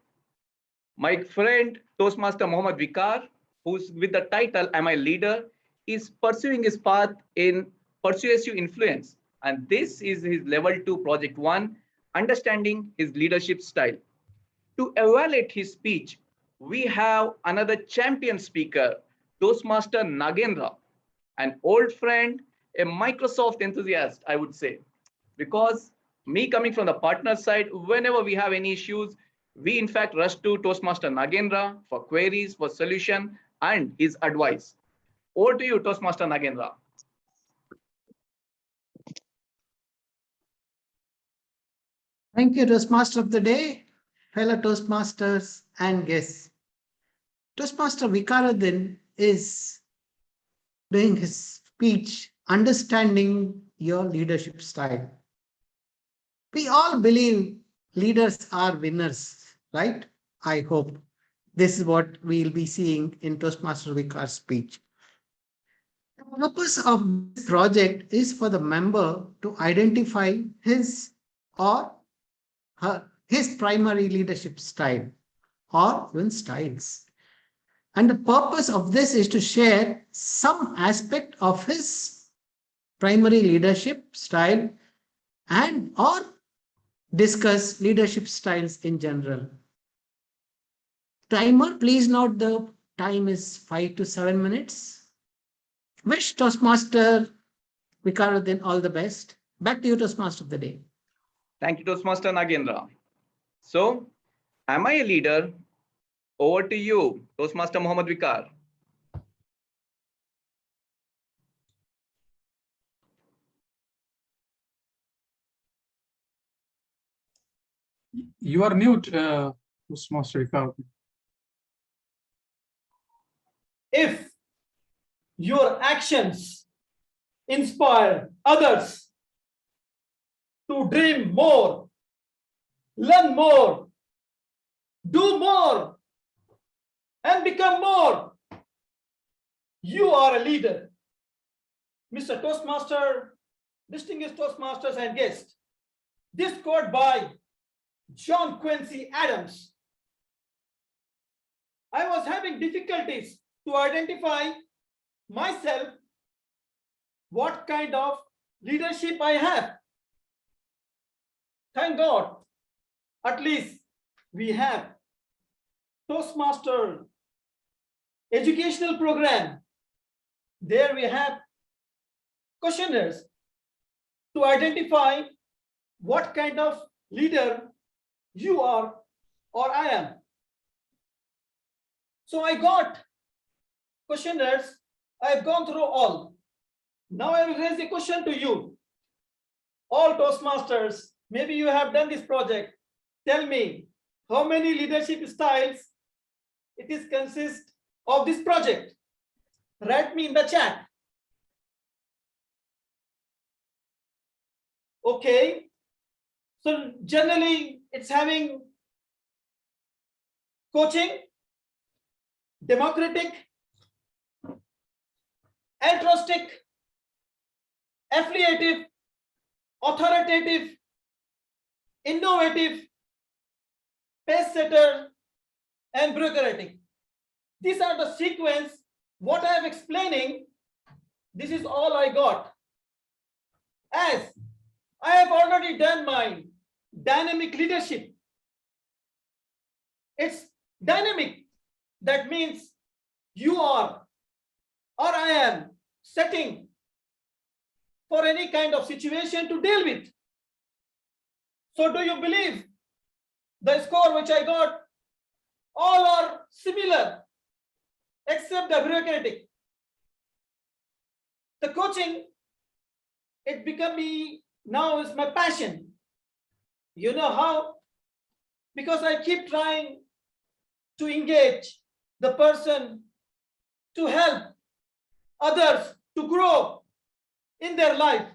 S8: My friend, Toastmaster Mohammed Viqar, who's with the title, Am I a Leader? Is pursuing his path in persuasive influence. And this is his level 2 project 1, understanding his leadership style. To evaluate his speech, we have another champion speaker, Toastmaster Nagendra, an old friend, a Microsoft enthusiast, I would say. Because me coming from the partner side, whenever we have any issues, we in fact rush to Toastmaster Nagendra for queries, for solution, and his advice. Over to you, Toastmaster Nagendra.
S7: Thank you, Toastmaster of the Day, fellow Toastmasters and guests. Toastmaster Viqaruddin is doing his speech, Understanding Your Leadership Style. We all believe leaders are winners, right? I hope this is what we'll be seeing in Toastmaster Viqar's speech. The purpose of this project is for the member to identify his or his primary leadership style or even styles. And the purpose of this is to share some aspect of his primary leadership style and or discuss leadership styles in general. Timer, please note the time is 5 to 7 minutes. Wish Toastmaster Viqaruddin all the best. Back to you, Toastmaster of the day.
S8: Thank you, Toastmaster Nagendra. So, am I a leader? Over to you, Toastmaster Mohammed Viqar.
S14: You are mute, Toastmaster Viqaruddin.
S9: If your actions inspire others to dream more, learn more, do more, and become more, you are a leader. Mr. Toastmaster, distinguished Toastmasters and guests, this quote by John Quincy Adams. I was having difficulties to identify myself, what kind of leadership I have. Thank God, at least we have Toastmaster educational program. There we have questionnaires to identify what kind of leader you are or I am. So I got questionnaires. I've gone through all. Now I will raise a question to you. All Toastmasters, maybe you have done this project. Tell me how many leadership styles it is consist of this project. Write me in the chat. Okay. So generally it's having coaching, democratic, altruistic, affiliative, authoritative, innovative, pace setter, and bureaucratic. These are the sequence. What I am explaining, this is all I got. As I have already done my dynamic leadership. It's dynamic. That means you are or I am setting for any kind of situation to deal with. So do you believe the score which I got, all are similar except the bureaucratic? The coaching, it become me now is my passion. You know how? Because I keep trying to engage the person to help others to grow in their life,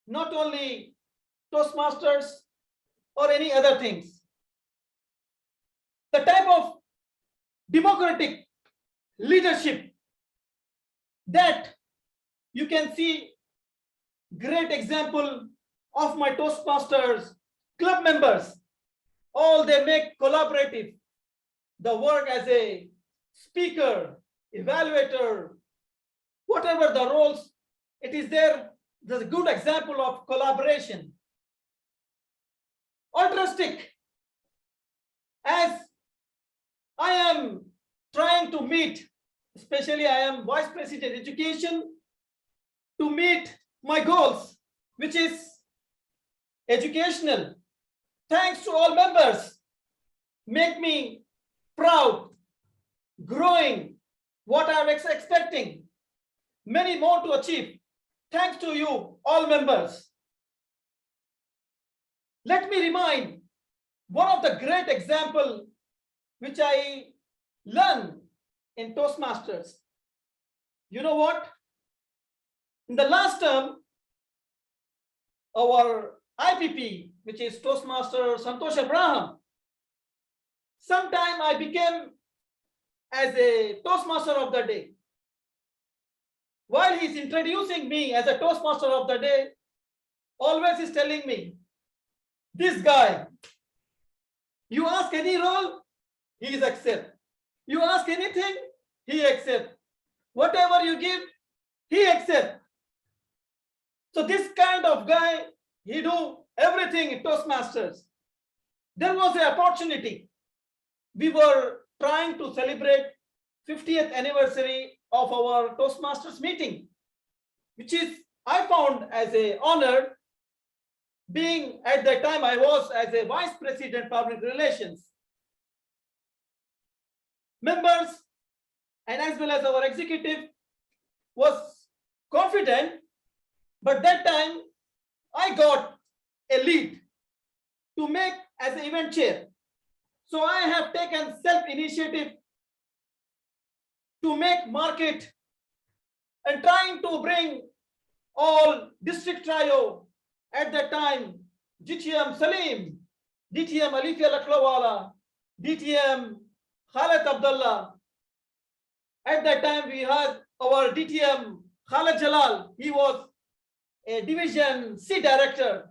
S9: not only Toastmasters or any other things. The type of democratic leadership that you can see great example of my Toastmasters club members. All they make collaborative. The work as a speaker, evaluator, whatever the roles, it is there. There's a good example of collaboration. Altruistic. As I am trying to meet, especially I am Vice President Education, to meet my goals, which is educational. Thanks to all members, make me proud, growing what I'm expecting, many more to achieve. Thanks to you, all members. Let me remind one of the great example which I learned in Toastmasters. You know what? In the last term, our IPP, which is Toastmaster Santosh Abraham, sometime I became as a Toastmaster of the day. While he's introducing me as a Toastmaster of the day, always he's telling me, This guy, you ask any role, he is accept. You ask anything, he accept. Whatever you give, he accept. So this kind of guy, he do everything in Toastmasters. There was an opportunity. We were trying to celebrate 50th anniversary of our Toastmasters meeting, which is I found as an honor, being at that time I was as a Vice President Public Relations. Members and as well as our executive was confident, but that time I got a lead to make as an event chair. So I have taken self-initiative to make market and trying to bring all district trio at that time, GTM Salim, DTM Alifia Laklawala, DTM Khalid Abdullah. At that time, we had our DTM Khalid Jalal. He was a Division C director.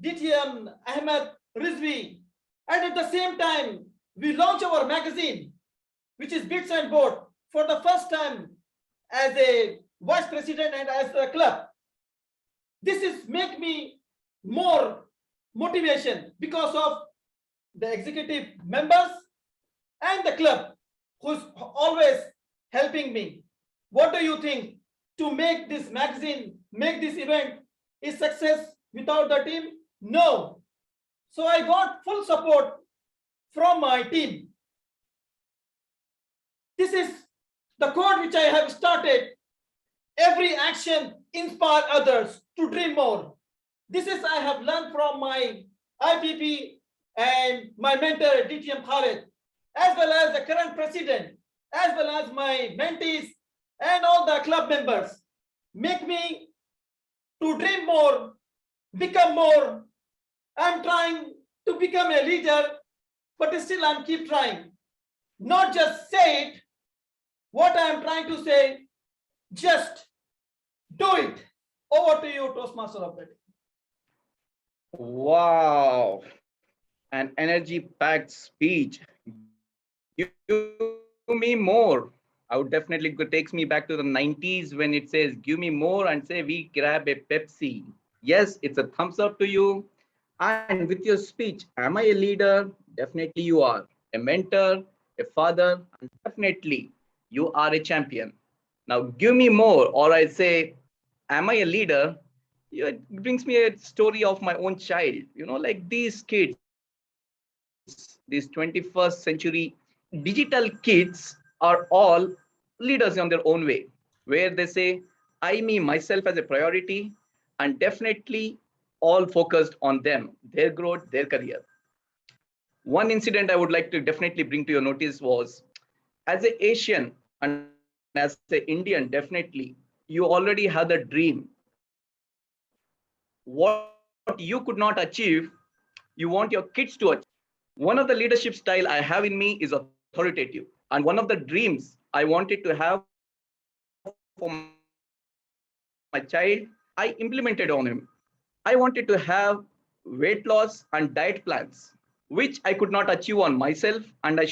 S9: DTM Ahmed Rizvi. And at the same time, we launched our magazine, which is Bits and Board, for the first time as a vice president and as a club. This is make me more motivation because of the executive members and the club who's always helping me. What do you think to make this magazine, make this event is success without the team? No. So I got full support from my team. This is the code which I have started. Every action inspire others to dream more. This is I have learned from my IPP and my mentor DTM Khalid, as well as the current president, as well as my mentees and all the club members. Make me to dream more, become more. I'm trying to become a leader, but still I'm keep trying. Not just say it, what I'm trying to say, just do it. Over to you, Toastmaster of the day.
S8: Wow, an energy-packed speech. Give me more. I would definitely takes me back to the 90s when it says, give me more and say, we grab a Pepsi. Yes, it's a thumbs up to you. And with your speech, am I a leader? Definitely you are. A mentor, a father, and definitely you are a champion. Now give me more, or I say, am I a leader? It brings me a story of my own child. You know, like these kids, these 21st century digital kids are all leaders on their own way, where they say, I, me, myself as a priority, and definitely all focused on them, their growth, their career. One incident I would like to definitely bring to your notice was, as an Asian and as an Indian, definitely, you already had the dream. What you could not achieve, you want your kids to achieve. One of the leadership style I have in me is authoritative. And one of the dreams I wanted to have for my child, I implemented on him. I wanted to have weight loss and diet plans, which I could not achieve on myself. And I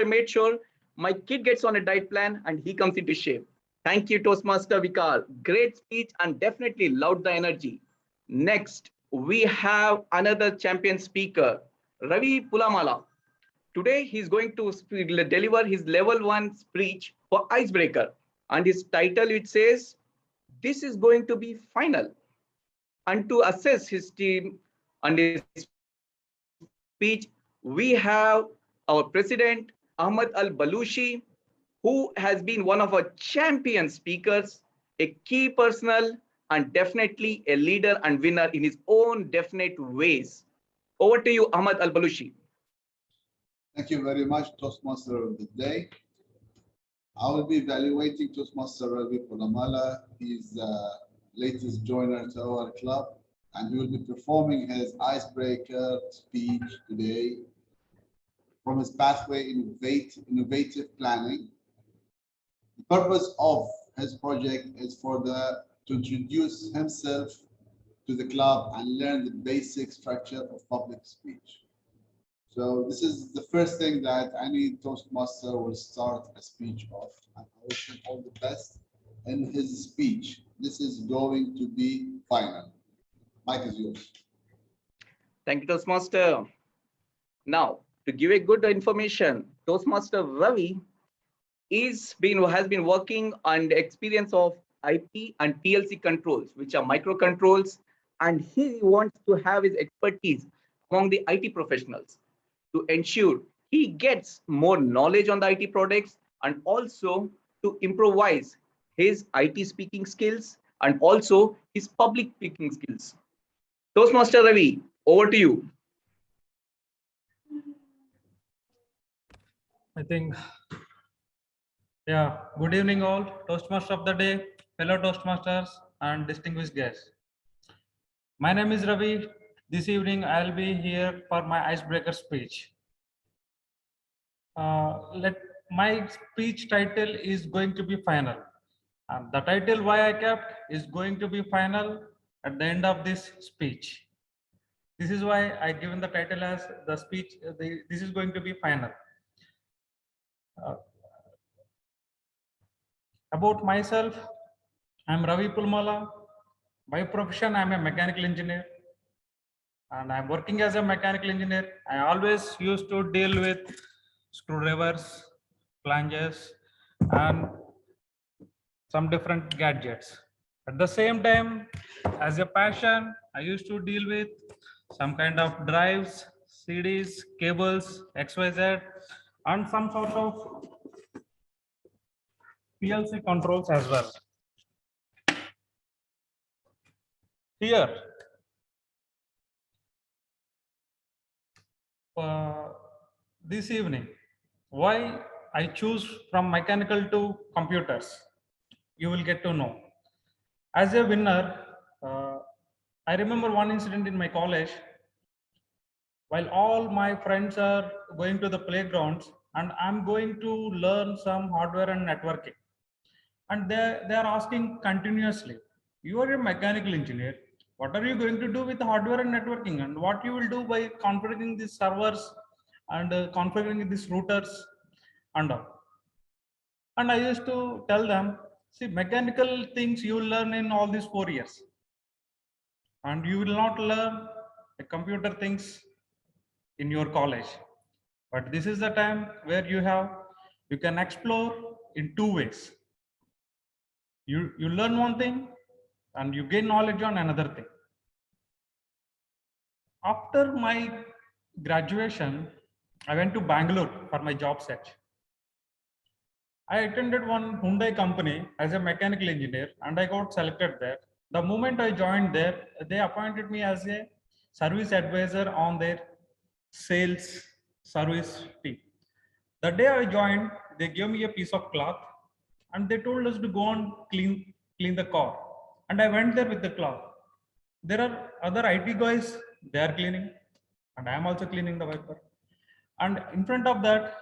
S8: made sure my kid gets on a diet plan and he comes into shape. Thank you, Toastmaster Vikar. Great speech and definitely loved the energy. Next, we have another champion speaker, Ravi Pulamala. Today, he's going to deliver his level 1 speech for Icebreaker. And his title, it says, this is going to be final. And to assess his team and his speech, we have our president, Ahmed Al Balooshi, who has been one of our champion speakers, a key personal, and definitely a leader and winner in his own definite ways. Over to you, Ahmed Al Balooshi.
S2: Thank you very much, Toastmaster of the day. I will be evaluating Toastmaster Ravi Pulamala. He's the latest joiner to our club, and he will be performing his Icebreaker speech today from his pathway innovative planning. The purpose of his project is to introduce himself to the club and learn the basic structure of public speech. So this is the first thing that any Toastmaster will start a speech of. And I wish him all the best in his speech. This is going to be final. Mike is yours.
S8: Thank you, Toastmaster. Now, to give a good information, Toastmaster Ravi has been working on the experience of IP and PLC controls, which are microcontrols, and he wants to have his expertise among the IT professionals to ensure he gets more knowledge on the IT products and also to improvise his IT speaking skills and also his public speaking skills. Toastmaster Ravi, over to you.
S17: I think, yeah, good evening all, Toastmaster of the day, fellow Toastmasters and distinguished guests. My name is Ravi. This evening I'll be here for my icebreaker speech. My speech title is going to be final. And the title why I kept is going to be final at the end of this speech. This is why I given the title as the speech, this is going to be final. About myself, I'm Ravi Pulamala. By profession, I'm a mechanical engineer. And I'm working as a mechanical engineer. I always used to deal with screwdrivers, flanges, and some different gadgets. At the same time, as a passion, I used to deal with some kind of drives, CDs, cables, XYZ, and some sort of PLC controls as well. Here, this evening, why I choose from mechanical to computers, you will get to know. As a winner, I remember one incident in my college. While all my friends are going to the playgrounds and I'm going to learn some hardware and networking. And they are asking continuously, you are a mechanical engineer. What are you going to do with hardware and networking? And what you will do by configuring these servers and configuring these routers and all. And I used to tell them, see, mechanical things you will learn in all these 4 years. And you will not learn the computer things in your college. But this is the time where you can explore in 2 ways. You learn one thing and you gain knowledge on another thing. After my graduation, I went to Bangalore for my job search. I attended one Hyundai company as a mechanical engineer and I got selected there. The moment I joined there, they appointed me as a service advisor on their sales service team. The day I joined, they gave me a piece of cloth and they told us to go and clean the car. And I went there with the cloth. There are other IT guys, they are cleaning, and I am also cleaning the wiper. And in front of that,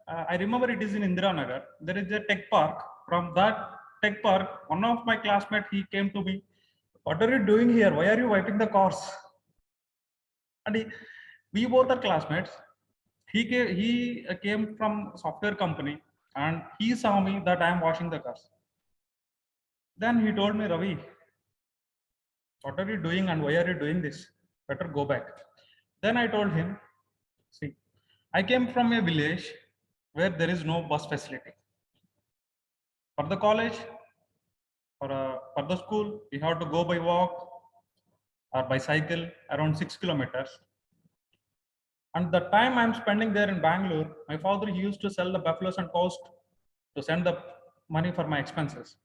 S17: I remember it is in Indira Nagar. There is a tech park. From that tech park, one of my classmates, he came to me, what are you doing here? Why are you wiping the cars? And we both are classmates. He came from software company and he saw me that I am washing the cars. Then he told me, Ravi, what are you doing and why are you doing this? Better go back. Then I told him, see, I came from a village where there is no bus facility. For the college, for the school, we have to go by walk or by cycle around 6 kilometers. And the time I'm spending there in Bangalore, my father used to sell the buffaloes and cows to send the money for my expenses.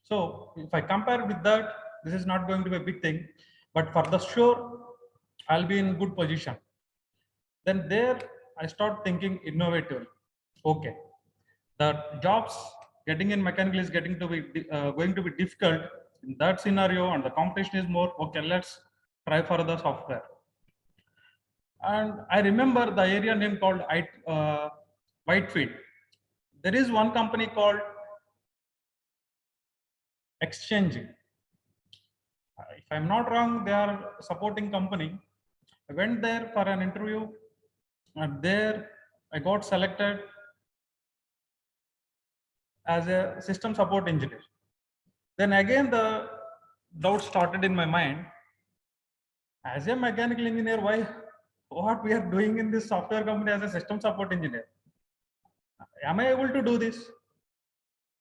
S17: So if I compare with that, this is not going to be a big thing, but for the sure, I'll be in good position. Then there, I start thinking innovatively. Okay, the jobs getting in mechanical is going to be difficult in that scenario, and the competition is more. Okay, let's try for the software. And I remember the area name called Whitefield. There is one company called Exchanging. If If I'm not wrong, they are supporting company. I went there for an interview, and there I got selected as a system support engineer. Then again, the doubt started in my mind. As a mechanical engineer, what we are doing in this software company as a system support engineer? Am I able to do this?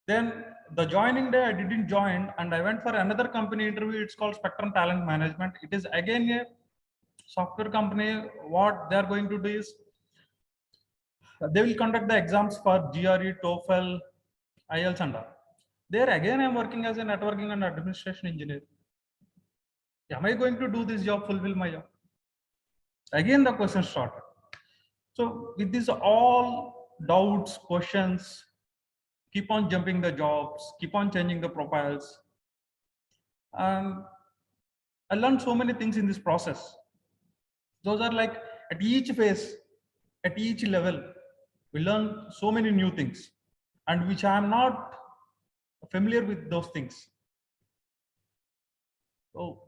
S17: Then the joining day, I didn't join, and I went for another company interview. It's called Spectrum Talent Management. It is again a software company. What they are going to do is they will conduct the exams for GRE, TOEFL, IELTS, and all. There again, I'm working as a networking and administration engineer. Am I going to do this job, fulfill my job? Again, the question started. So with these all doubts, questions, keep on jumping the jobs, keep on changing the profiles. And I learned so many things in this process. Those are like at each phase, at each level, we learn so many new things, and which I am not familiar with those things. So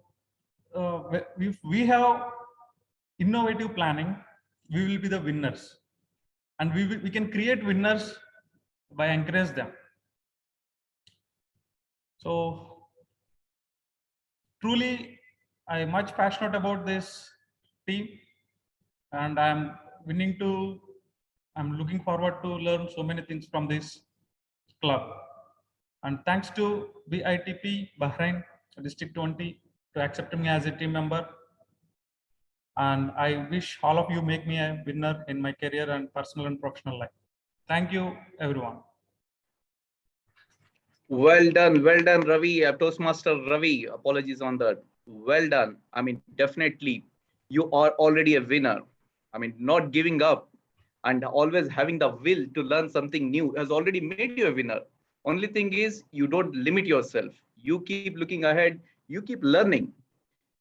S17: if we have innovative planning, we will be the winners, and we can create winners by encourage them. So truly, I am much passionate about this team, and I'm looking forward to learn so many things from this club. And thanks to BITP Bahrain District 20 to accept me as a team member. And I wish all of you make me a winner in my career and personal and professional life. Thank you, everyone.
S8: Well done, Ravi. Toastmaster Ravi. Apologies on that. Well done. I mean, definitely, you are already a winner. I mean, not giving up and always having the will to learn something new has already made you a winner. Only thing is, you don't limit yourself. You keep looking ahead. You keep learning.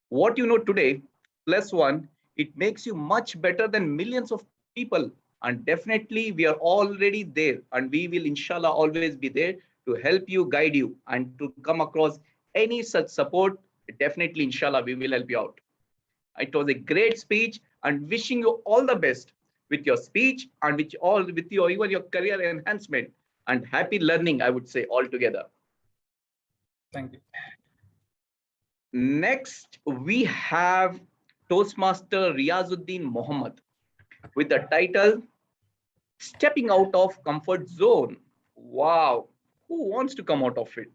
S8: What you know today, +1, it makes you much better than millions of people. And definitely, we are already there, and we will, inshallah, always be there to help you, guide you, and to come across any such support. Definitely, inshallah, we will help you out. It was a great speech, and wishing you all the best with your speech and with even your career enhancement, and happy learning, I would say, altogether.
S17: Thank you.
S8: Next, we have Toastmaster Riyazuddin Mohammed with the title Stepping Out of Comfort Zone. Wow, who wants to come out of it?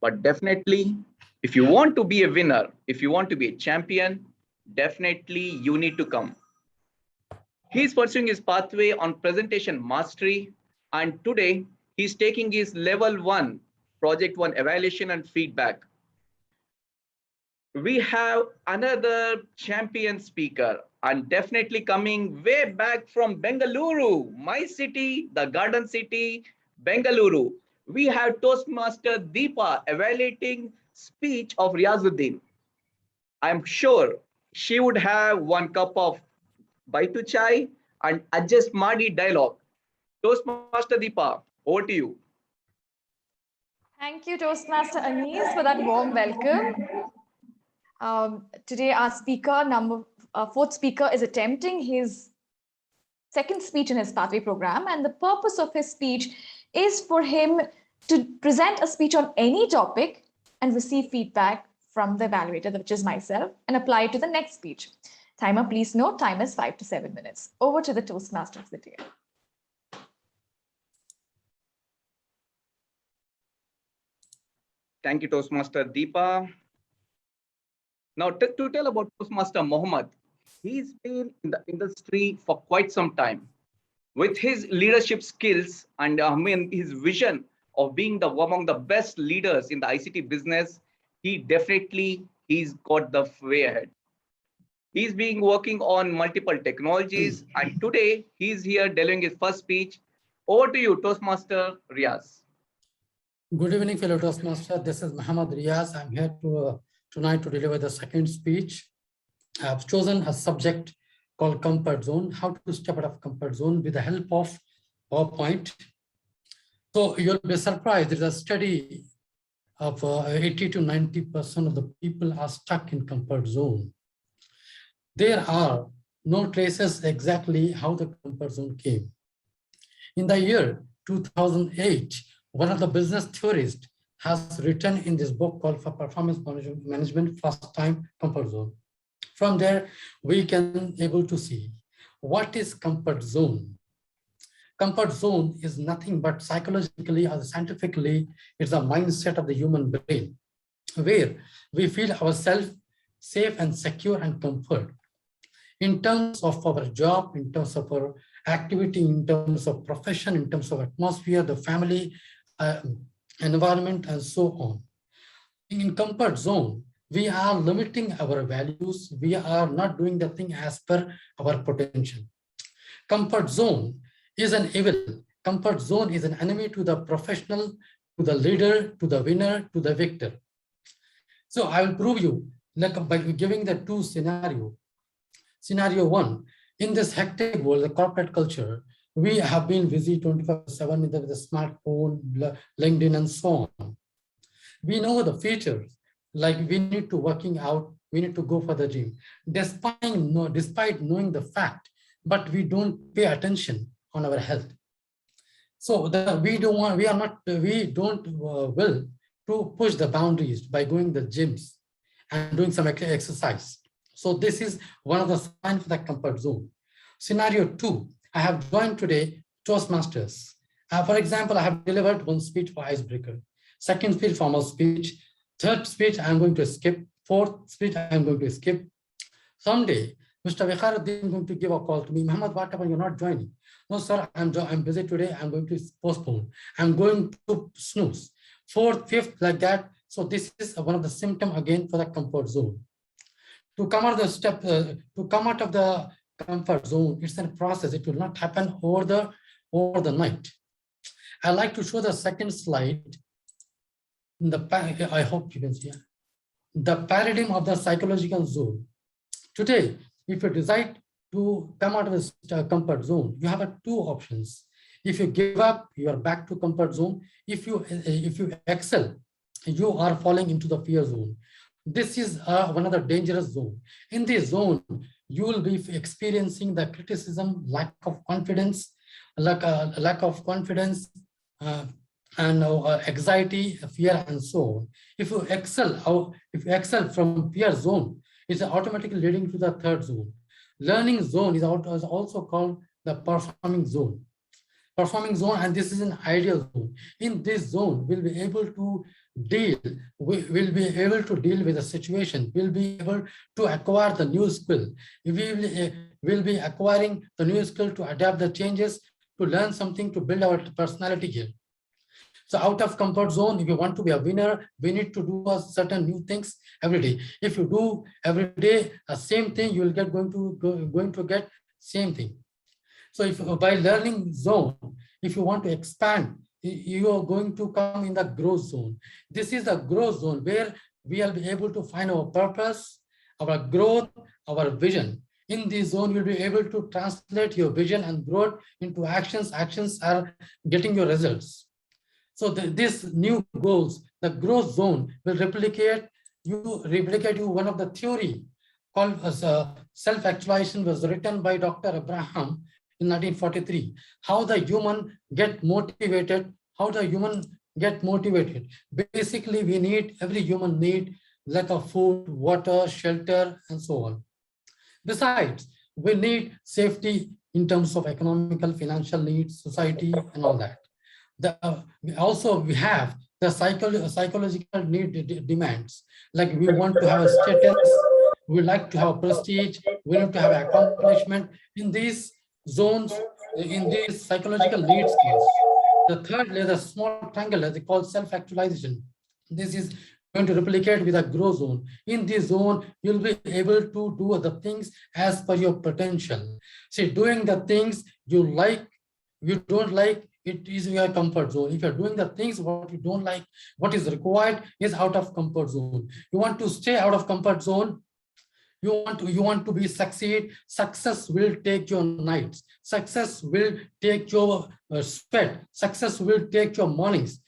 S8: But definitely, if you want to be a winner, if you want to be a champion, definitely you need to come. He's pursuing his pathway on presentation mastery, and today he's taking his level 1, project 1 evaluation and feedback. We have another champion speaker, and definitely coming way back from Bengaluru, my city, the Garden City, Bengaluru. We have Toastmaster Deepa evaluating speech of Riyazuddin. I'm sure she would have 1 cup of Baitu chai and adjust Madi dialogue. Toastmaster Deepa, over to you.
S3: Thank you, Toastmaster Anis, for that warm welcome. Today, our speaker, fourth speaker, is attempting his second speech in his pathway program, and the purpose of his speech is for him to present a speech on any topic and receive feedback from the evaluator, which is myself, and apply it to the next speech. Timer, please note, time is 5 to 7 minutes. Over to the Toastmaster of the day.
S8: Thank you, Toastmaster Deepa. Now, to tell about Toastmaster Mohammed, he's been in the industry for quite some time. With his leadership skills and his vision of being among the best leaders in the ICT business, he's got the way ahead. He's been working on multiple technologies, and today he's here delivering his first speech. Over to you, Toastmaster Riyaz.
S12: Good evening, fellow Toastmaster. This is Mohammed Riyaz. I'm here tonight to deliver the second speech. I have chosen a subject called comfort zone, how to step out of comfort zone with the help of PowerPoint. So you'll be surprised. There's a study of 80 to 90% of the people are stuck in comfort zone. There are no traces exactly how the comfort zone came. In the year 2008, one of the business theorists has written in this book called For Performance Management, First Time Comfort Zone. From there, we can able to see what is comfort zone. Comfort zone is nothing but psychologically or scientifically, it's a mindset of the human brain where we feel ourselves safe and secure and comfort in terms of our job, in terms of our activity, in terms of profession, in terms of atmosphere, the family, environment, and so on. In comfort zone, we are limiting our values. We are not doing the thing as per our potential. Comfort zone is an evil. Comfort zone is an enemy to the professional, to the leader, to the winner, to the victor. So I will prove you like by giving the two scenarios. Scenario one, in this hectic world, the corporate culture, we have been busy 24/7 with the smartphone, LinkedIn, and so on. We know the features, like we need to working out, we need to go for the gym, despite knowing the fact, but we don't pay attention on our health. So we don't will to push the boundaries by going to the gyms and doing some exercise. So this is one of the signs for the comfort zone. Scenario two, I have joined today Toastmasters. For example, I have delivered one speech for Icebreaker, second speech formal speech, third speech I'm going to skip, fourth speech I'm going to skip. Someday, Mr. Viqaruddin is going to give a call to me, Mohammed, what happened? You're not joining. No, sir, I'm busy today. I'm going to postpone. I'm going to snooze. Fourth, fifth, like that. So this is one of the symptoms again for the comfort zone. To come out of the step, to come out of the comfort zone, it's a process. It will not happen over the night. I like to show the second slide. I hope you can see the paradigm of the psychological zone. Today, if you decide to come out of this comfort zone, you have two options. If you give up, you are back to comfort zone. If you excel, you are falling into the fear zone. This is one of the dangerous zone. In this zone, you will be experiencing the criticism, lack of confidence, and anxiety, fear, and so on. If you excel from fear zone, it's automatically leading to the third zone. Learning zone is also called the performing zone. Performing zone, and this is an ideal zone. In this zone, we'll be able to deal with the situation. We'll be able to acquire the new skill. We'll be acquiring the new skill to adapt the changes, to learn something, to build our personality here. So out of comfort zone, if you want to be a winner, we need to do certain new things every day. If you do every day the same thing, you will going to get same thing. So if by learning zone, if you want to expand, you are going to come in the growth zone. This is the growth zone where we will be able to find our purpose, our growth, our vision. In this zone, you'll be able to translate your vision and growth into actions. Actions are getting your results. So this new goals, the growth zone will replicate you. One of the theory called as self-actualization was written by Dr. Abraham in 1943. How the human get motivated, Basically, every human need lack of food, water, shelter, and so on. Besides, we need safety in terms of economical, financial needs, society, and all that. We have the psychological need demands, like we want to have a status, we like to have prestige, we need to have accomplishment. In these zones, in these psychological needs case, the third layer, the small triangle, as they call self-actualization. This is going to replicate with a growth zone. In this zone, you'll be able to do the things as per your potential. See, doing the things you like, you don't like, it is your comfort zone. If you're doing the things what you don't like, what is required is out of comfort zone. You want to stay out of comfort zone. You want to be succeed. Success will take your nights. Success will take your sweat. Success will take your mornings.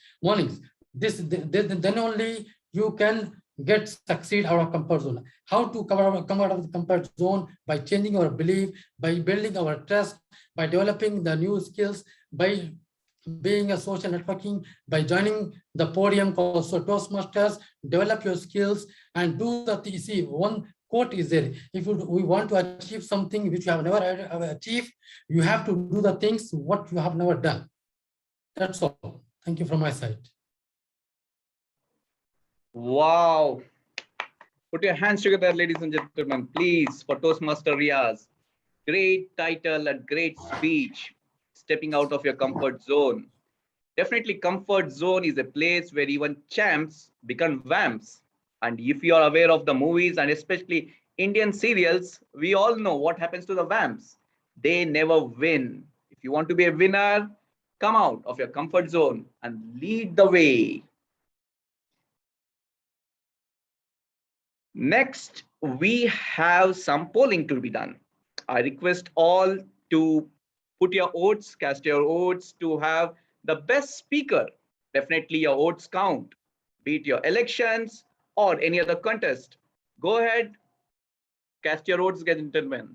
S12: then only you can succeed out of comfort zone. How to come out of the comfort zone? By changing our belief, by building our trust, by developing the new skills, by being a social networking, by joining the podium called Toastmasters. Develop your skills and do the see. One quote is there: if we want to achieve something which you have never achieved, you have to do the things what you have never done. That's all. Thank you from my side.
S8: Wow. Put your hands together, ladies and gentlemen, please, for Toastmaster Riyaz. Great title and great speech. Stepping out of your comfort zone. Definitely, comfort zone is a place where even champs become vamps. And if you are aware of the movies and especially Indian serials, we all know what happens to the vamps. They never win. If you want to be a winner, come out of your comfort zone and lead the way. Next, we have some polling to be done. I request all to put your votes, cast your votes to have the best speaker. Definitely your votes count, be it your elections or any other contest. Go ahead, cast your votes, gentlemen.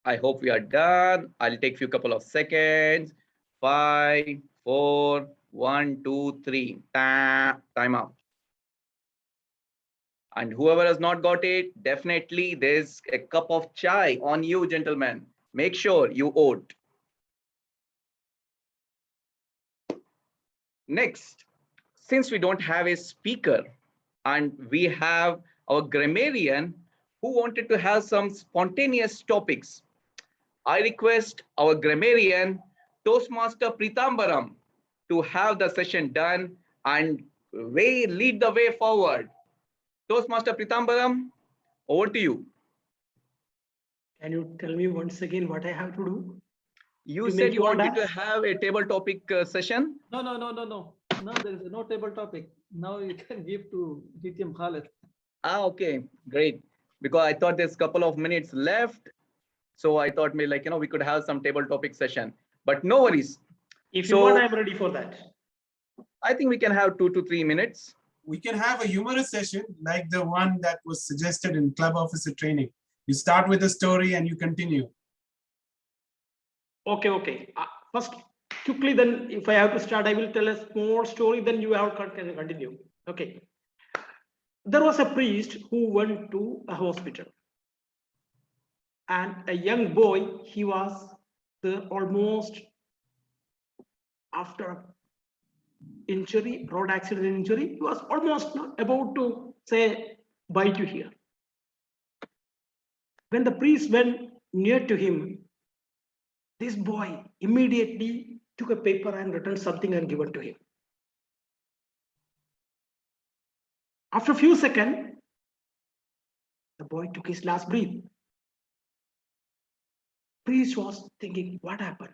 S8: I hope we are done. I'll take a couple of seconds. 5, 4, 1, 2, 3. Time out. And whoever has not got it, definitely there's a cup of chai on you, gentlemen. Make sure you vote. Next, since we don't have a speaker and we have our grammarian who wanted to have some spontaneous topics, I request our grammarian, Toastmaster Peethambaran, to have the session done and lead the way forward. Toastmaster Peethambaran, over to you.
S5: Can you tell me once again what I have to do?
S8: You said you wanted to have a table topic session?
S9: No. Now there is no table topic. Now you can give to GTM Khalid.
S8: Okay, great. Because I thought there's a couple of minutes left. So I thought maybe we could have some table topic session, but no worries.
S5: If you want, I'm ready for that.
S8: I think we can have 2 to 3 minutes.
S1: We can have a humorous session like the one that was suggested in club officer training. You start with a story and you continue.
S5: Okay. First, quickly, then if I have to start, I will tell a small story, then you have to continue. Okay. There was a priest who went to a hospital. And a young boy, he was there almost after injury, road accident injury. He was almost about to say bye to here. When the priest went near to him, this boy immediately took a paper and written something and given to him. After a few seconds, the boy took his last breath. Priest was thinking, what happened?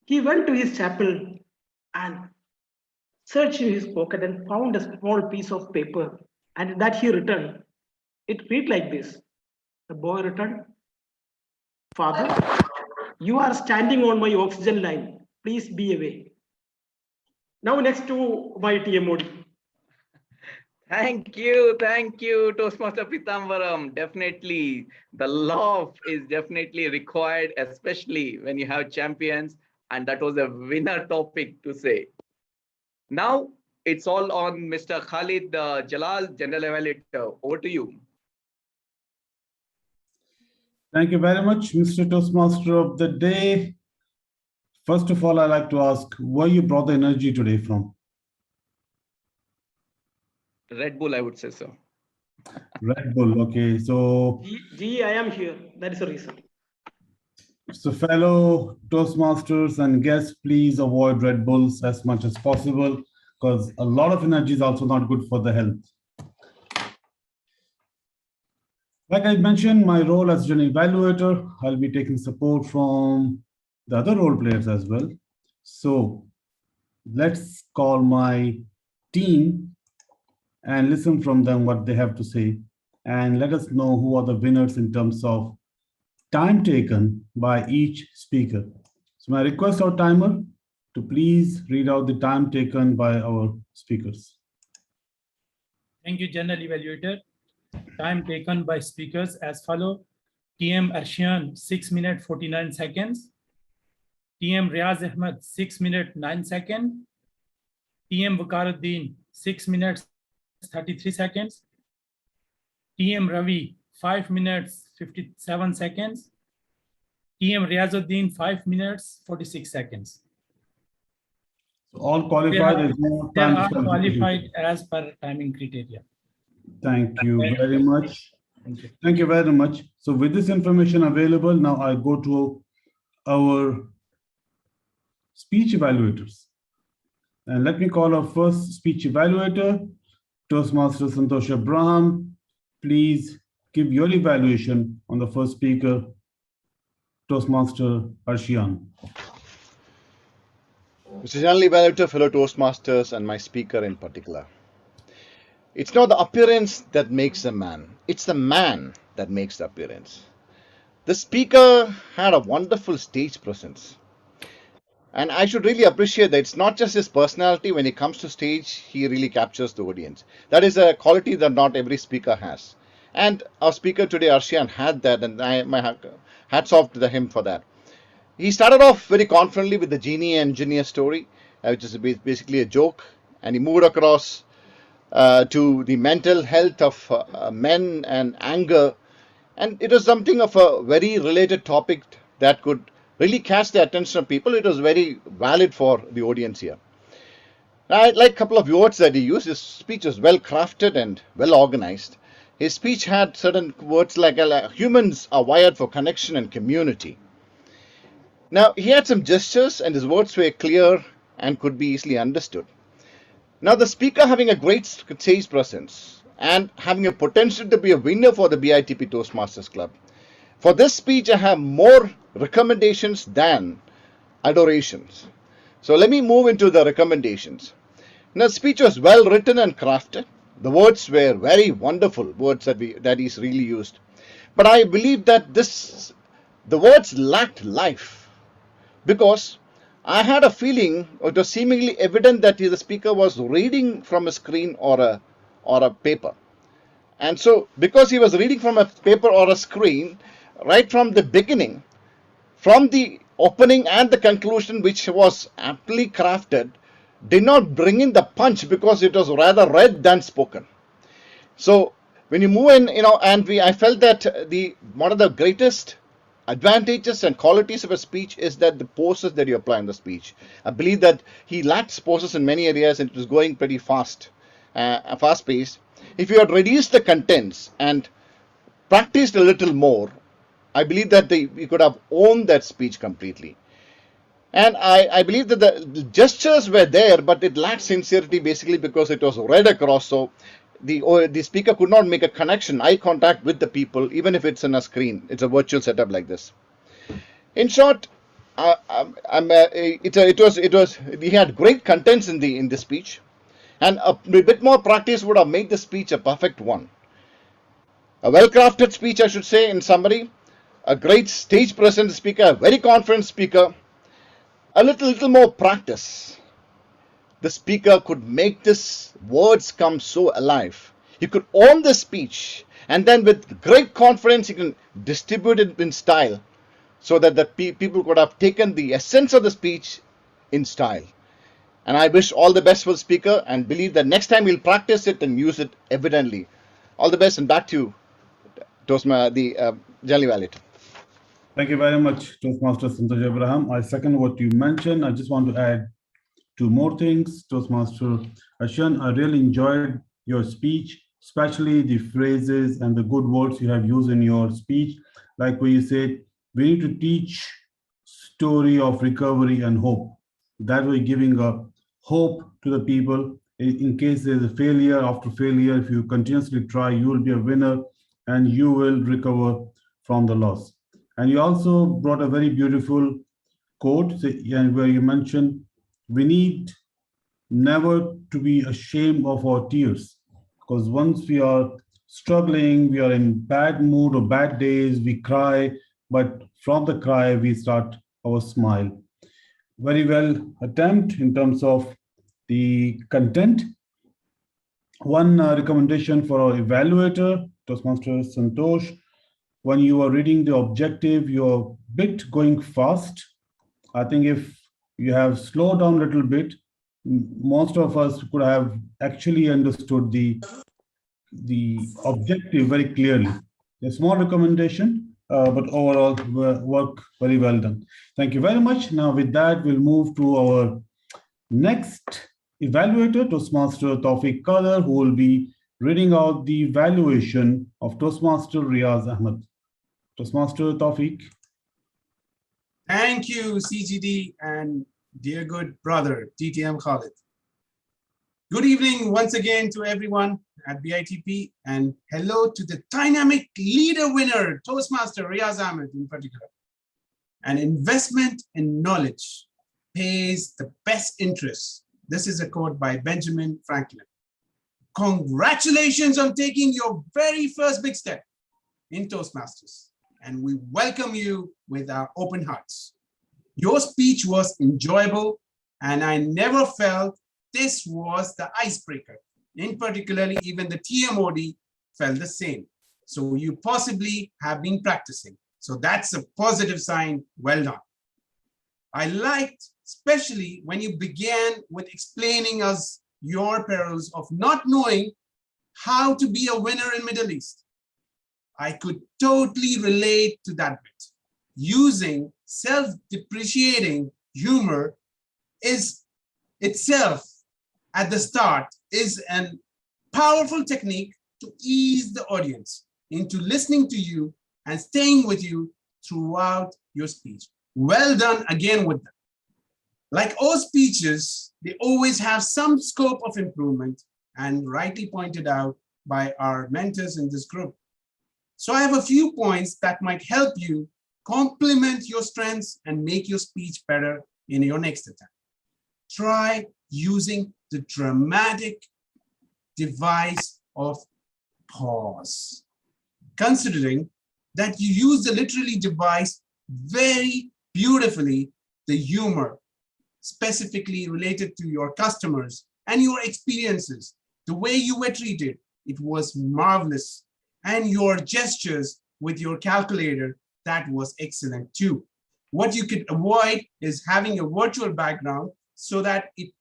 S5: He went to his chapel and searched in his pocket and found a small piece of paper, and that he returned. It read like this. The boy returned, Father, you are standing on my oxygen line. Please be away. Now next to my TMOD.
S8: Thank you, Toastmaster Peethambaran. Definitely, the laugh is definitely required, especially when you have champions, and that was a winner topic to say. Now, it's all on Mr. Khalid Jalal, General Evaluator. Over to you.
S15: Thank you very much, Mr. Toastmaster of the day. First of all, I'd like to ask where you brought the energy today from?
S8: Red Bull, I would say so.
S15: Red Bull, okay. So,
S5: I am here. That is the reason.
S15: So fellow Toastmasters and guests, please avoid Red Bulls as much as possible because a lot of energy is also not good for the health. Like I mentioned, my role as an evaluator, I'll be taking support from the other role players as well. So let's call my team and listen from them what they have to say, and let us know who are the winners in terms of time taken by each speaker. So my request our timer to please read out the time taken by our speakers.
S10: Thank you, General Evaluator. Time taken by speakers as follow. TM Arshiyan, 6 minutes 49 seconds. TM Riyaz Ahmed, 6 minutes 9 seconds. TM Viqaruddin, 6 minutes 33 seconds. TM Ravi, 5 minutes 57 seconds. TM Riyazuddin, 5 minutes 46 seconds.
S15: So all qualified. There's no
S10: They
S15: time
S10: are
S15: disqualification.
S10: qualified as per timing criteria.
S15: Thank you very much. Thank you very much. So with this information available, now I go to our speech evaluators. And let me call our first speech evaluator, Toastmaster Santosh Abraham. Please give your evaluation on the first speaker, Toastmaster Arshiyan.
S11: Mr. General Evaluator, fellow Toastmasters, and my speaker in particular. It's not the appearance that makes a man, it's the man that makes the appearance. The speaker had a wonderful stage presence. And I should really appreciate that it's not just his personality. When he comes to stage, he really captures the audience. That is a quality that not every speaker has. And our speaker today, Arshiyan, had that, and my hats off to him for that. He started off very confidently with the genie and engineer story, which is basically a joke, and he moved across to the mental health of men and anger, and it was something of a very related topic that could really catch the attention of people. It was very valid for the audience here. I like a couple of words that he used. His speech was well crafted and well organized. His speech had certain words like humans are wired for connection and community. Now, he had some gestures and his words were clear and could be easily understood. Now, the speaker having a great stage presence and having a potential to be a winner for the BITP Toastmasters Club. For this speech, I have more recommendations than adorations. So let me move into the recommendations. Now, the speech was well written and crafted. The words were very wonderful words that he's really used. But I believe that the words lacked life, because I had a feeling, it was seemingly evident that the speaker was reading from a screen or a paper. And so, because he was reading from a paper or a screen, right from the beginning, from the opening and the conclusion, which was aptly crafted, did not bring in the punch because it was rather read than spoken. So when you move in, I felt that one of the greatest advantages and qualities of a speech is that the pauses that you apply in the speech. I believe that he lacked pauses in many areas and it was going pretty fast paced. If you had reduced the contents and practiced a little more, I believe that we could have owned that speech completely. And I believe that the gestures were there, but it lacked sincerity basically because it was read across. So the speaker could not make a connection, eye contact with the people, even if it's on a screen. It's a virtual setup like this. In short, he had great contents in the speech, and a bit more practice would have made the speech a perfect one. A well-crafted speech, I should say, in summary. A great stage presence speaker, a very confident speaker. A little more practice. The speaker could make this words come so alive. He could own the speech, and then with great confidence he can distribute it in style, so that the people could have taken the essence of the speech in style. And I wish all the best for the speaker, and believe that next time he'll practice it and use it evidently. All the best, and back to you, the General Evaluator.
S15: Thank you very much, Toastmaster Santosh Abraham. I second what you mentioned. I just want to add two more things. Toastmaster Arshiyan, I really enjoyed your speech, especially the phrases and the good words you have used in your speech. Like where you said, we need to teach story of recovery and hope. That way giving a hope to the people in case there's a failure after failure. If you continuously try, you will be a winner. and you will recover from the loss. And you also brought a very beautiful quote where you mentioned, we need never to be ashamed of our tears, because once we are struggling, we are in bad mood or bad days, we cry, but from the cry, we start our smile. Very well attempt in terms of the content. One recommendation for our evaluator, Toastmaster Santosh, when you are reading the objective, you're a bit going fast. I think if you have slowed down a little bit, most of us could have actually understood the objective very clearly. A small recommendation, but overall work very well done. Thank you very much. Now with that, we'll move to our next evaluator, Toastmaster Tawfiq Kader, who will be reading out the evaluation of Toastmaster Riyaz Ahmed. Toastmaster Tawfiq.
S1: Thank you, CGD, and dear good brother, TTM Khalid. Good evening once again to everyone at BITP, and hello to the dynamic leader winner, Toastmaster Riyaz Ahmed in particular. An investment in knowledge pays the best interest. This is a quote by Benjamin Franklin. Congratulations on taking your very first big step in Toastmasters, and we welcome you with our open hearts. Your speech was enjoyable, and I never felt this was the icebreaker. In particularly, even the TMOD felt the same. So you possibly have been practicing. So that's a positive sign. Well done. I liked, especially when you began with explaining us your perils of not knowing how to be a winner in Middle East. I could totally relate to that bit. Using self-depreciating humor is itself at the start is a powerful technique to ease the audience into listening to you and staying with you throughout your speech. Well done again with them. Like all speeches, they always have some scope of improvement, and rightly pointed out by our mentors in this group. So I have a few points that might help you complement your strengths and make your speech better in your next attempt. Try using the dramatic device of pause. Considering that you use the literary device very beautifully, the humor specifically related to your customers and your experiences, the way you were treated, it was marvelous. And your gestures with your calculator, that was excellent too. What you could avoid is having a virtual background so that it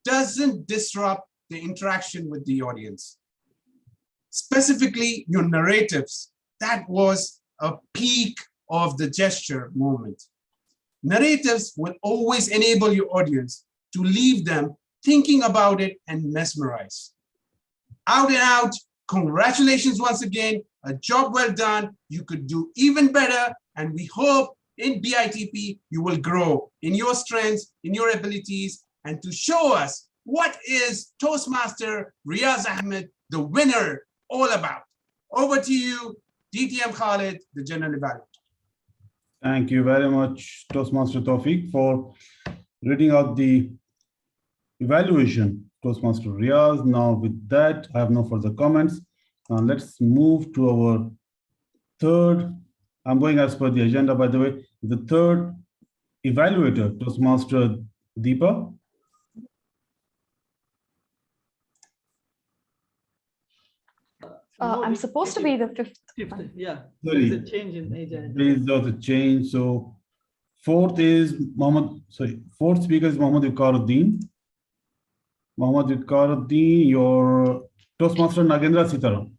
S1: doesn't disrupt the interaction with the audience. Specifically, your narratives, that was a peak of the gesture moment. Narratives will always enable your audience to leave them thinking about it and mesmerize. Out and out, congratulations once again, a job well done. You could do even better, and we hope in BITP you will grow in your strengths, in your abilities, and to show us what is Toastmaster Riyaz Ahmed, the winner, all about. Over to you, DTM Khalid, the General Evaluator.
S15: Thank you very much, Toastmaster Tawfiq, for reading out the evaluation, Toastmaster Riyaz. Now with that, I have no further comments. Let's move to our third, I'm going as per the agenda, by the way, the third evaluator, Toastmaster Deepa.
S18: I'm supposed to be the fifth.
S9: Yeah,
S15: Sorry.
S9: there's a change in age.
S15: There's a change. So fourth is Mohammed, fourth speaker is Mohammed Viqaruddin. Mohammed Viqaruddin, your Toastmaster Nagendra Sitaram.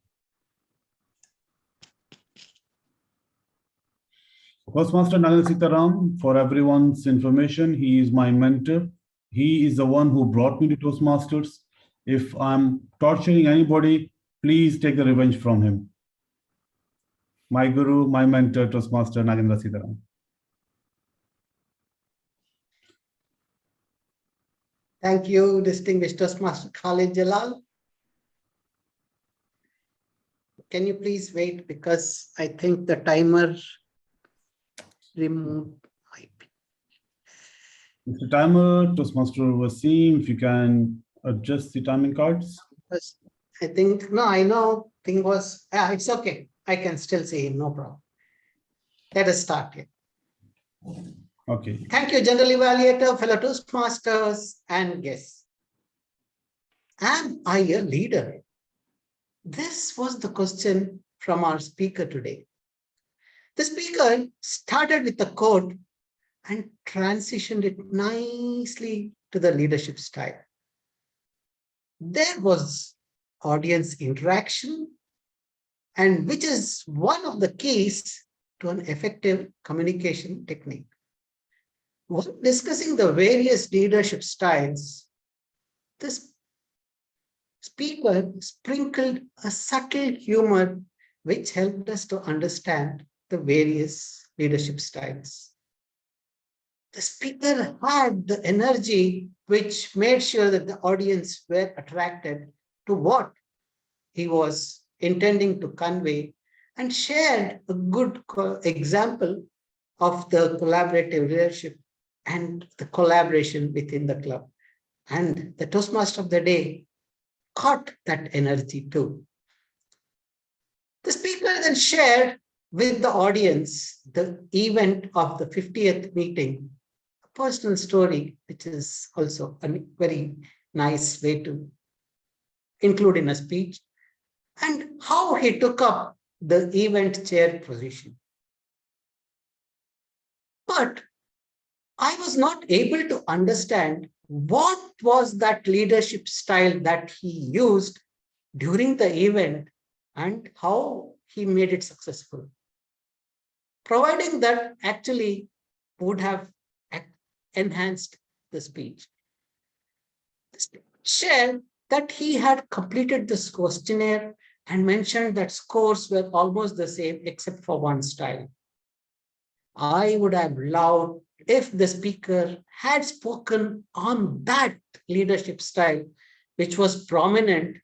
S15: Toastmaster Nagendra Sitaram, for everyone's information, he is my mentor. He is the one who brought me to Toastmasters. If I'm torturing anybody, please take the revenge from him. My guru, my mentor, Toastmaster Nagendra Sitaram.
S7: Thank you, distinguished Toastmaster Khalid Jalal. can you please wait, because I think the timer removed.
S15: Mr. Timer, Toastmaster Waseem, if you can adjust the timing cards.
S7: I think, no, I know thing was, it's okay. I can still see him, no problem. Let us start here.
S15: Okay.
S7: Thank you, General Evaluator, fellow Toastmasters, and guests. Am I a leader? This was the question from our speaker today. The speaker started with the quote and transitioned it nicely to the leadership style. There was audience interaction, and which is one of the keys to an effective communication technique. While discussing the various leadership styles, this speaker sprinkled a subtle humor which helped us to understand the various leadership styles. The speaker had the energy which made sure that the audience were attracted to what he was intending to convey, and shared a good example of the collaborative leadership and the collaboration within the club. And the Toastmaster of the day caught that energy too. The speaker then shared with the audience the event of the 50th meeting, a personal story, which is also a very nice way to include in a speech, and how he took up the event chair position. But I was not able to understand what was that leadership style that he used during the event and how he made it successful. Providing that actually would have enhanced the speech. The speaker shared that he had completed this questionnaire and mentioned that scores were almost the same except for one style. I would have loved if the speaker had spoken on that leadership style, which was prominent,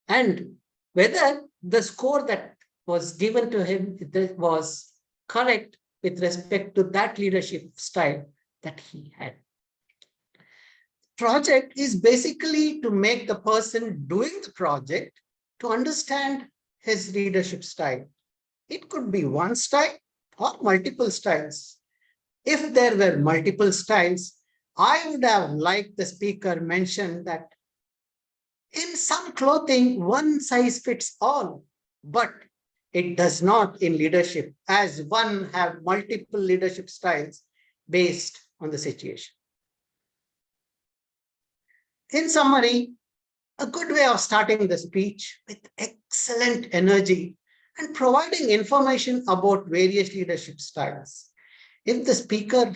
S7: and whether the score that was given to him was correct with respect to that leadership style that he had. Project is basically to make the person doing the project to understand his leadership style. It could be one style or multiple styles. If there were multiple styles, I would have liked the speaker mention that in some clothing, one size fits all, but it does not in leadership, as one have multiple leadership styles based on the situation. In summary, a good way of starting the speech with excellent energy and providing information about various leadership styles. If the speaker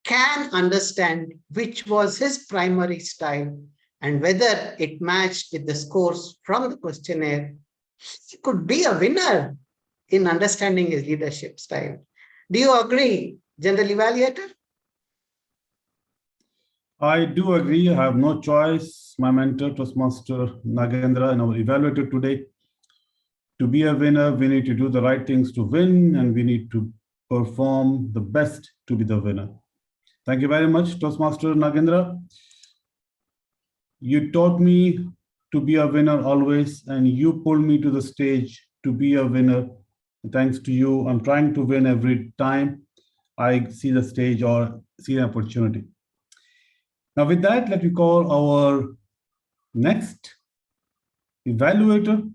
S7: can understand which was his primary style and whether it matched with the scores from the questionnaire, he could be a winner in understanding his leadership style. Do you agree, General Evaluator?
S15: I do agree. I have no choice. My mentor, Toastmaster Nagendra, and our evaluator today. To be a winner, we need to do the right things to win, and we need to perform the best to be the winner. Thank you very much, Toastmaster Nagendra. You taught me to be a winner always, and you pulled me to the stage to be a winner. Thanks to you, I'm trying to win every time I see the stage or see an opportunity. Now with that, let me call our next evaluator.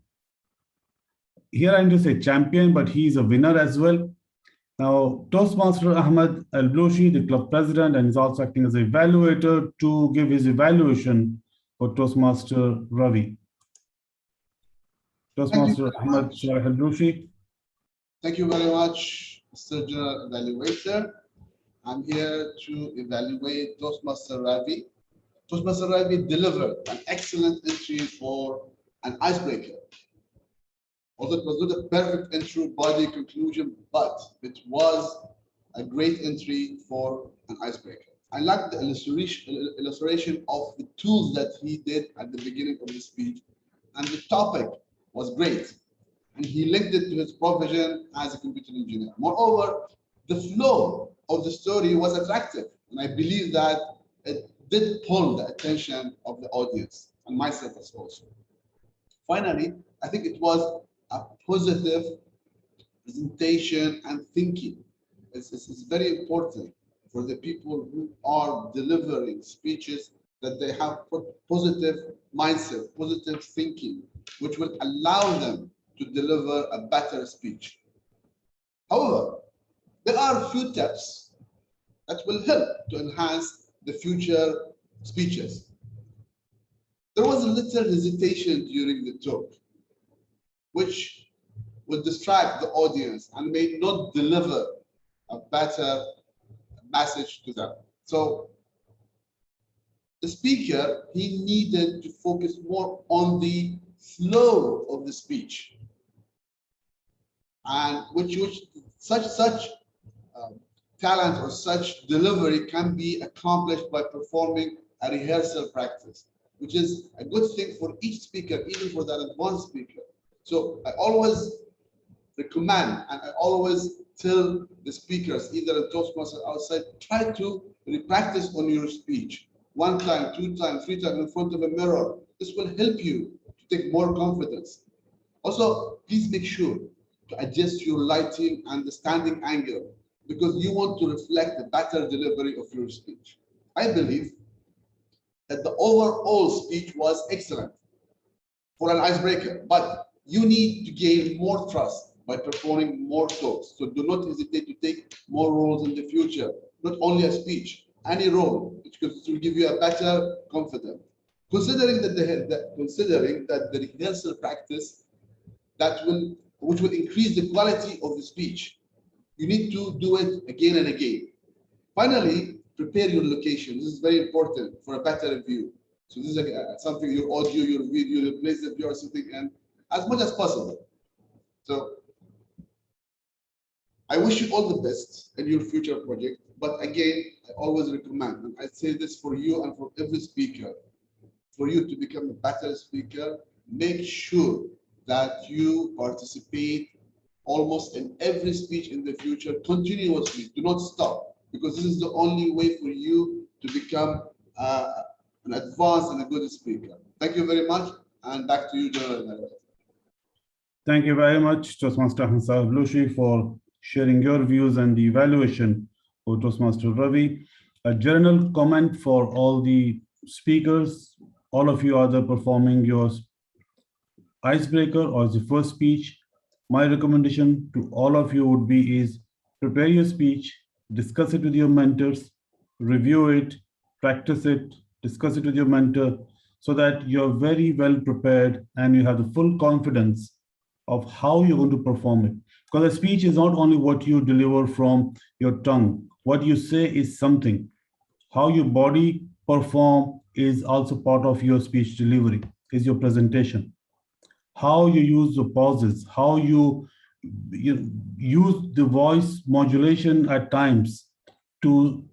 S15: Here I'm to say champion, but he's a winner as well. Now, Toastmaster Ahmed Al Balooshi, the club president, and is also acting as an evaluator to give his evaluation for Toastmaster Ravi. Toastmaster Ahmed Al Balooshi.
S2: Thank you very much, Mr. General Evaluator. I'm here to evaluate Toastmaster Ravi. Toastmaster Ravi delivered an excellent entry for an icebreaker. Although it was not a perfect intro, body, conclusion, but it was a great entry for an icebreaker. I like the illustration of the tools that he did at the beginning of the speech, and the topic was great. and he linked it to his profession as a computer engineer. Moreover, the flow of the story was attractive, and I believe that it did pull the attention of the audience and myself as also. Finally, I think it was a positive presentation and thinking. It's very important for the people who are delivering speeches that they have positive mindset, positive thinking, which will allow them to deliver a better speech. However, there are a few tips that will help to enhance the future speeches. There was a little hesitation during the talk, which will distract the audience and may not deliver a better message to them. So the speaker, he needed to focus more on the flow of the speech, and which such talent or such delivery can be accomplished by performing a rehearsal practice, which is a good thing for each speaker, even for that advanced speaker. So I always recommend and I always tell the speakers, either a Toastmaster outside, try to practice on your speech 1 time, 2 times, 3 times in front of a mirror. This will help you to take more confidence. Also, please make sure to adjust your lighting and the standing angle, because you want to reflect the better delivery of your speech. I believe that the overall speech was excellent for an icebreaker, but you need to gain more trust by performing more talks. So do not hesitate to take more roles in the future, not only a speech, any role, which will give you a better confidence. Considering that the rehearsal practice which will increase the quality of the speech, you need to do it again and again. Finally, prepare your location. This is very important for a better view. So this is something, your audio, your video, the place that you are sitting in, as much as possible. So I wish you all the best in your future project. But again, I always recommend, and I say this for you and for every speaker, for you to become a better speaker, make sure that you participate almost in every speech in the future continuously. Do not stop, because this is the only way for you to become an advanced and a good speaker. Thank you very much, and back to you, Jalal.
S15: Thank you very much, Toastmaster Ahmed Al Balooshi, for sharing your views and the evaluation for Toastmaster Ravi. A general comment for all the speakers: all of you are performing your icebreaker or the first speech. My recommendation to all of you would be is prepare your speech, discuss it with your mentors, review it, practice it, discuss it with your mentor, so that you're very well prepared and you have the full confidence of how you're going to perform it. Because a speech is not only what you deliver from your tongue. What you say is something. How your body perform is also part of your speech delivery, is your presentation. How you use the pauses, how you use the voice modulation at times to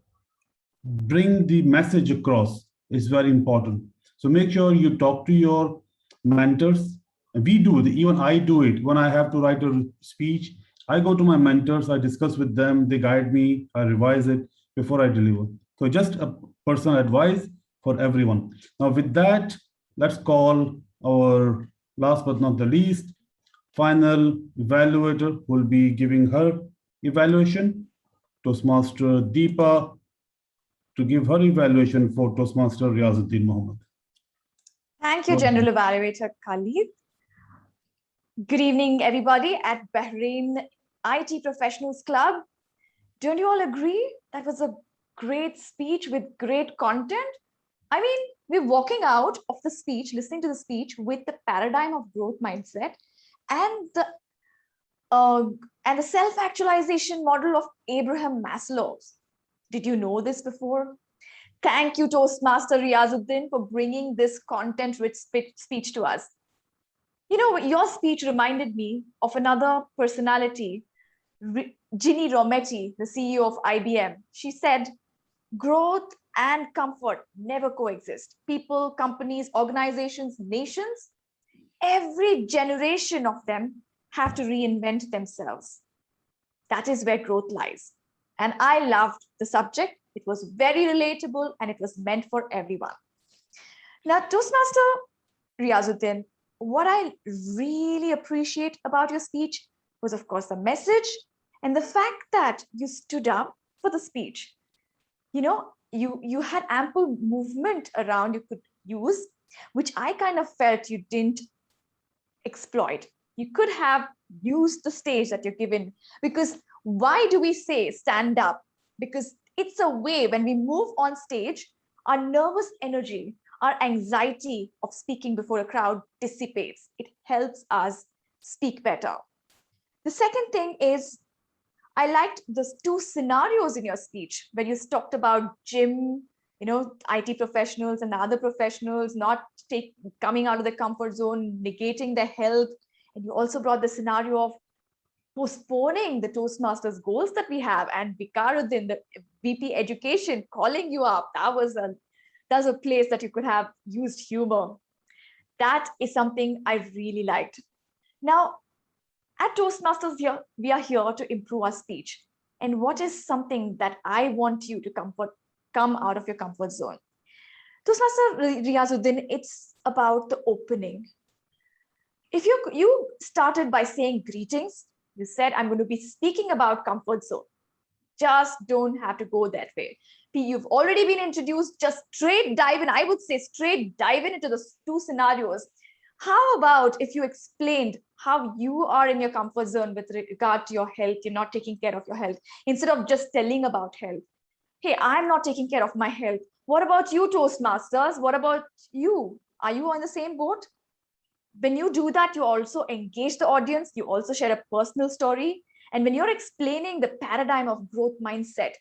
S15: bring the message across is very important. So make sure you talk to your mentors. We do, even I do it. When I have to write a speech, I go to my mentors, I discuss with them, they guide me, I revise it before I deliver. So just a personal advice for everyone. Now with that, let's call our last but not the least, final evaluator will be giving her evaluation, Toastmaster Deepa, to give her evaluation for Toastmaster Riyazuddin Mohammed.
S3: Thank you, General Evaluator Khalid. Good evening, everybody at Bahrain IT Professionals Club. Don't you all agree? That was a great speech with great content. I mean, we're walking out of the speech, listening to the speech with the paradigm of growth mindset and the self-actualization model of Abraham Maslow's. Did you know this before? Thank you, Toastmaster Riyazuddin, for bringing this content-rich speech to us. You know, your speech reminded me of another personality, Ginny Rometty, the CEO of IBM. She said, growth and comfort never coexist. People, companies, organizations, nations, every generation of them have to reinvent themselves. That is where growth lies. And I loved the subject. It was very relatable and it was meant for everyone. Now, Toastmaster Riyazuddin, what I really appreciate about your speech was, of course, the message and the fact that you stood up for the speech. You know, you had ample movement around you could use, which I kind of felt you didn't exploit. You could have used the stage that you're given, because why do we say stand up? Because it's a way when we move on stage, our nervous energy, our anxiety of speaking before a crowd dissipates. It helps us speak better. The second thing is, I liked the 2 scenarios in your speech where you talked about gym, IT professionals and other professionals not coming out of the comfort zone, negating their health. And you also brought the scenario of postponing the Toastmasters goals that we have, and Viqaruddin, the VP education, calling you up. That's a place that you could have used humor. That is something I really liked. Now, at Toastmasters, we are here to improve our speech. And what is something that I want you to come out of your comfort zone? Toastmaster Riyazuddin, it's about the opening. If you started by saying greetings, you said, I'm going to be speaking about comfort zone. Just don't have to go that way. You've already been introduced, just straight dive in. I would say straight dive into the 2 scenarios. How about if you explained how you are in your comfort zone with regard to your health, you're not taking care of your health, instead of just telling about health. Hey, I'm not taking care of my health. What about you, Toastmasters? What about you? Are you on the same boat? When you do that, you also engage the audience. You also share a personal story. And when you're explaining the paradigm of growth mindset,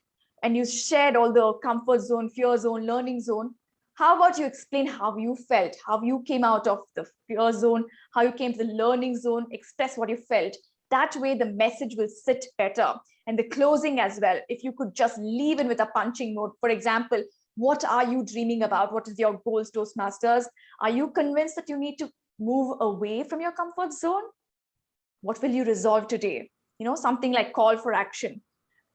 S3: and you shared all the comfort zone, fear zone, learning zone, how about you explain how you felt, how you came out of the fear zone, how you came to the learning zone, express what you felt. That way the message will sit better. And the closing as well, if you could just leave in with a punching note. For example, what are you dreaming about? What is your goals, Toastmasters? Are you convinced that you need to move away from your comfort zone? What will you resolve today? Something like call for action.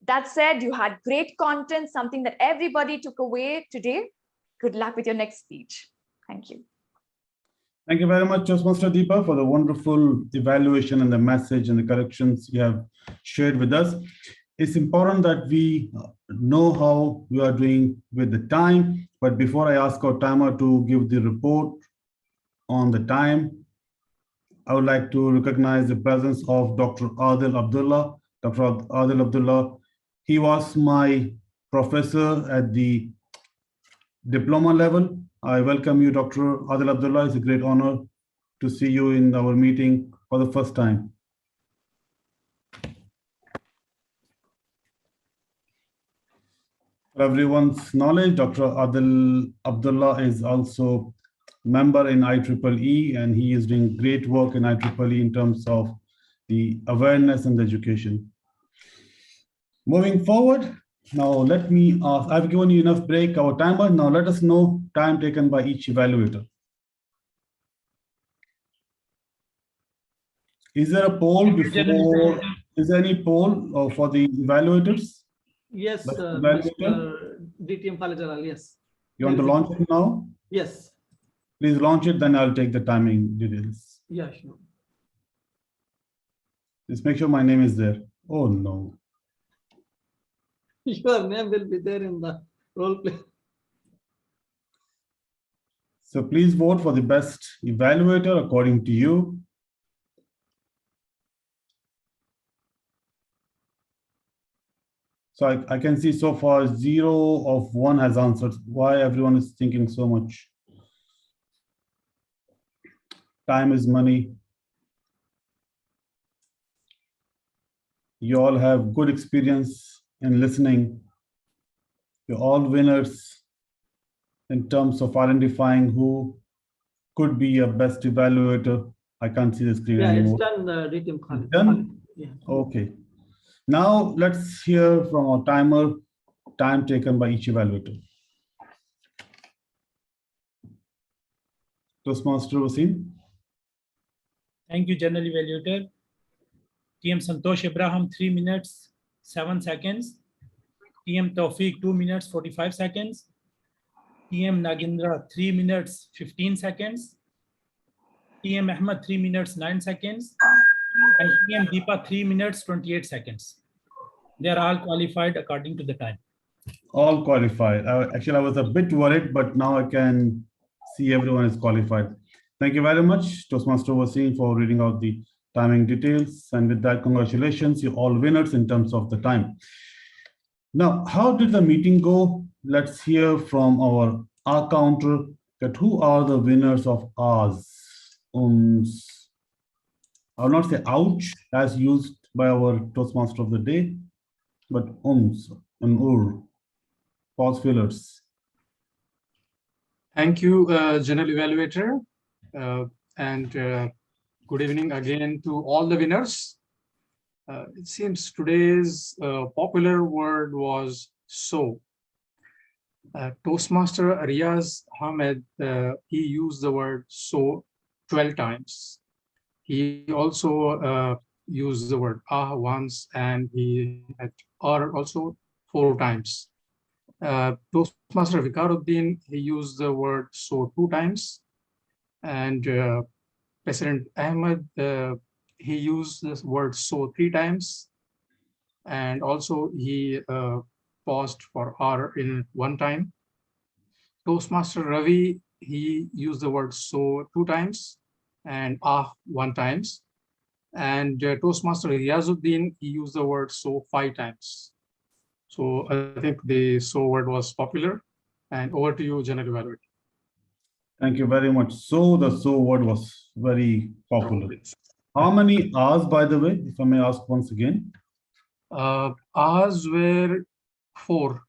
S3: That said, you had great content, something that everybody took away today. Good luck with your next speech. Thank you.
S15: Thank you very much, Toastmaster Deepa, for the wonderful evaluation and the message and the corrections you have shared with us. It's important that we know how we are doing with the time. But before I ask our timer to give the report on the time, I would like to recognize the presence of Dr. Adil Abdullah. Dr. Adil Abdullah, he was my professor at the diploma level. I welcome you, Dr. Adil Abdullah. It's a great honor to see you in our meeting for the first time. For everyone's knowledge, Dr. Adil Abdullah is also member in IEEE, and he is doing great work in IEEE in terms of the awareness and the education. Moving forward, now let me ask, I've given you enough break, our timer. Now let us know time taken by each evaluator. Is there a poll before? Is there any poll for the evaluators?
S9: Yes,
S15: Mr.
S9: DTM Khalid Jalal, yes.
S15: You want to launch it now?
S9: Yes.
S15: Please launch it, then I'll take the timing details.
S9: Yeah, sure.
S15: Just make sure my name is there. Oh no.
S9: Your name will be there in the role play.
S15: So please vote for the best evaluator according to you. So I can see so far 0 of 1 has answered. Why everyone is thinking so much? Time is money. You all have good experience in listening. You're all winners in terms of identifying who could be a best evaluator. I can't see the screen anymore.
S9: It's done, DTM Khalid.
S15: Done?
S9: Yeah.
S15: Okay. Now let's hear from our timer, time taken by each evaluator. Toastmaster Waseem.
S10: Thank you, General Evaluator. TM Santosh Ibrahim, 3 minutes, 7 seconds. TM Tawfiq, 2 minutes, 45 seconds. TM Nagindra, 3 minutes, 15 seconds. TM Ahmed, 3 minutes, 9 seconds. And TM Deepa, 3 minutes, 28 seconds. They are all qualified according to the time.
S15: All qualified. Actually, I was a bit worried, but now I can see everyone is qualified. Thank you very much, Toastmaster Waseem, for reading out the timing details. And with that, congratulations, you're all winners in terms of the time. Now, how did the meeting go? Let's hear from our R counter that who are the winners of ours. I will not say ouch as used by our Toastmaster of the day, but and pause fillers.
S14: Thank you, General Evaluator. And good evening again to all the winners. It seems today's popular word was so. Toastmaster Riyaz Ahmed, he used the word so 12 times. He also used the word once, and he had also 4 times. Toastmaster Viqaruddin, he used the word so 2 times. And President Ahmed, he used this word so 3 times. And also he paused for R in 1 time. Toastmaster Ravi, he used the word so 2 times and 1 times. And Toastmaster Riyazuddin, he used the word so 5 times. So I think the so word was popular. And over to you, General Evaluator.
S15: Thank you very much. So the so word was very popular. How many R's, by the way, if I may ask once again?
S14: R's were 4.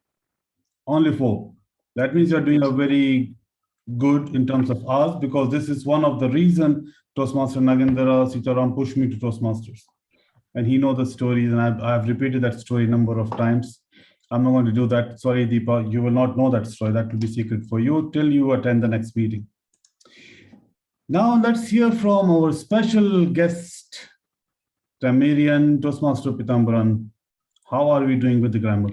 S15: Only 4. That means you're doing a very good in terms of R's, because this is one of the reason Toastmaster Nagindra Sitaram pushed me to Toastmasters. And he knows the stories, and I've repeated that story a number of times. I'm not going to do that. Sorry, Deepa, you will not know that story. That will be secret for you till you attend the next meeting. Now let's hear from our special guest, Grammarian Toastmaster Peethambaran. How are we doing with the grammar?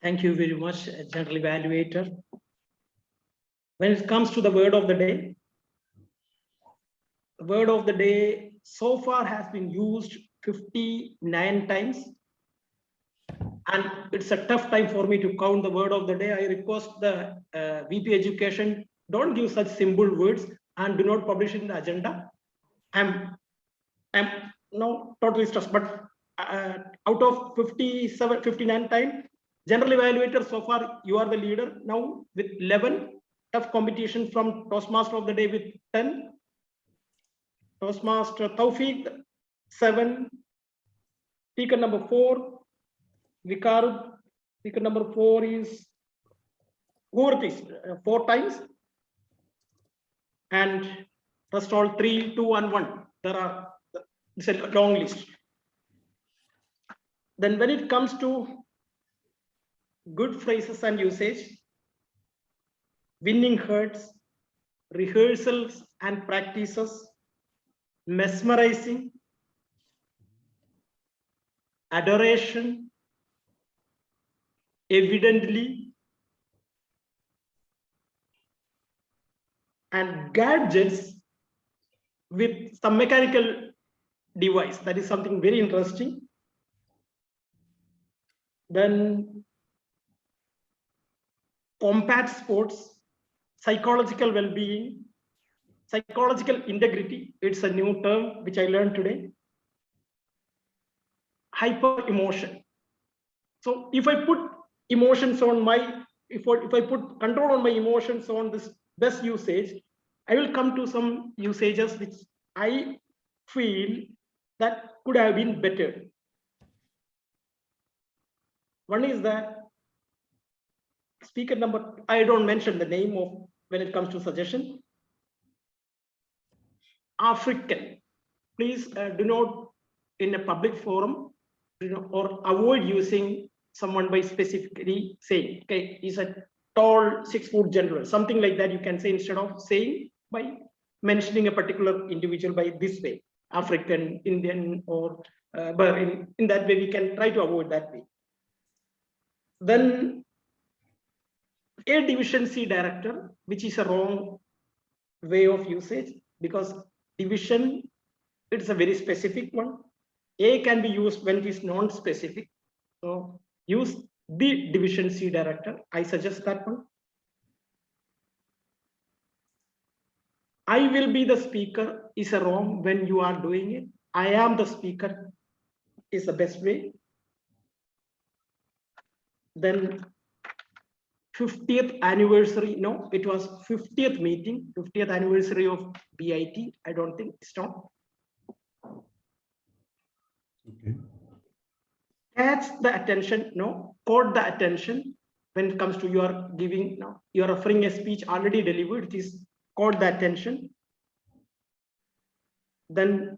S5: Thank you very much, General Evaluator. When it comes to the word of the day so far has been used 59 times. And it's a tough time for me to count the word of the day. I request the VP Education, don't give such simple words and do not publish it in the agenda. I'm no totally stressed, but out of 59 times, General Evaluator, so far you are the leader. Now with 11, tough competition from Toastmaster of the day with 10. Toastmaster Tawfiq, 7. Speaker number 4. Viqaruddin, speaker number 4 is Bhure, 4 times. And rest all 3, 2, and 1. It's a long list. Then when it comes to good phrases and usage, winning hurts, rehearsals and practices, mesmerizing, adoration, evidently, and gadgets with some mechanical device. That is something very interesting. Then combat sports, psychological well-being, psychological integrity. It's a new term which I learned today. Hyper emotion. So if I put emotions on my, if I put control on my emotions on this best usage, I will come to some usages which I feel that could have been better. One is that speaker number, I don't mention the name of when it comes to suggestion. African, please do not in a public forum, or avoid using someone by specifically saying, okay, he's a tall 6-foot general, something like that you can say instead of saying by mentioning a particular individual by this way. African, Indian, or but in that way, we can try to avoid that way. Then a division C director, which is a wrong way of usage, because division, it's a very specific one. A can be used when it is non-specific. So use the division C director. I suggest that one. I will be the speaker is a wrong when you are doing it. I am the speaker is the best way. Then 50th anniversary, no, it was 50th meeting, 50th anniversary of BIT. I don't think it's not.
S15: Okay.
S5: Catch the attention, no, caught the attention when it comes to your giving, no, you're offering a speech already delivered, it is caught the attention. Then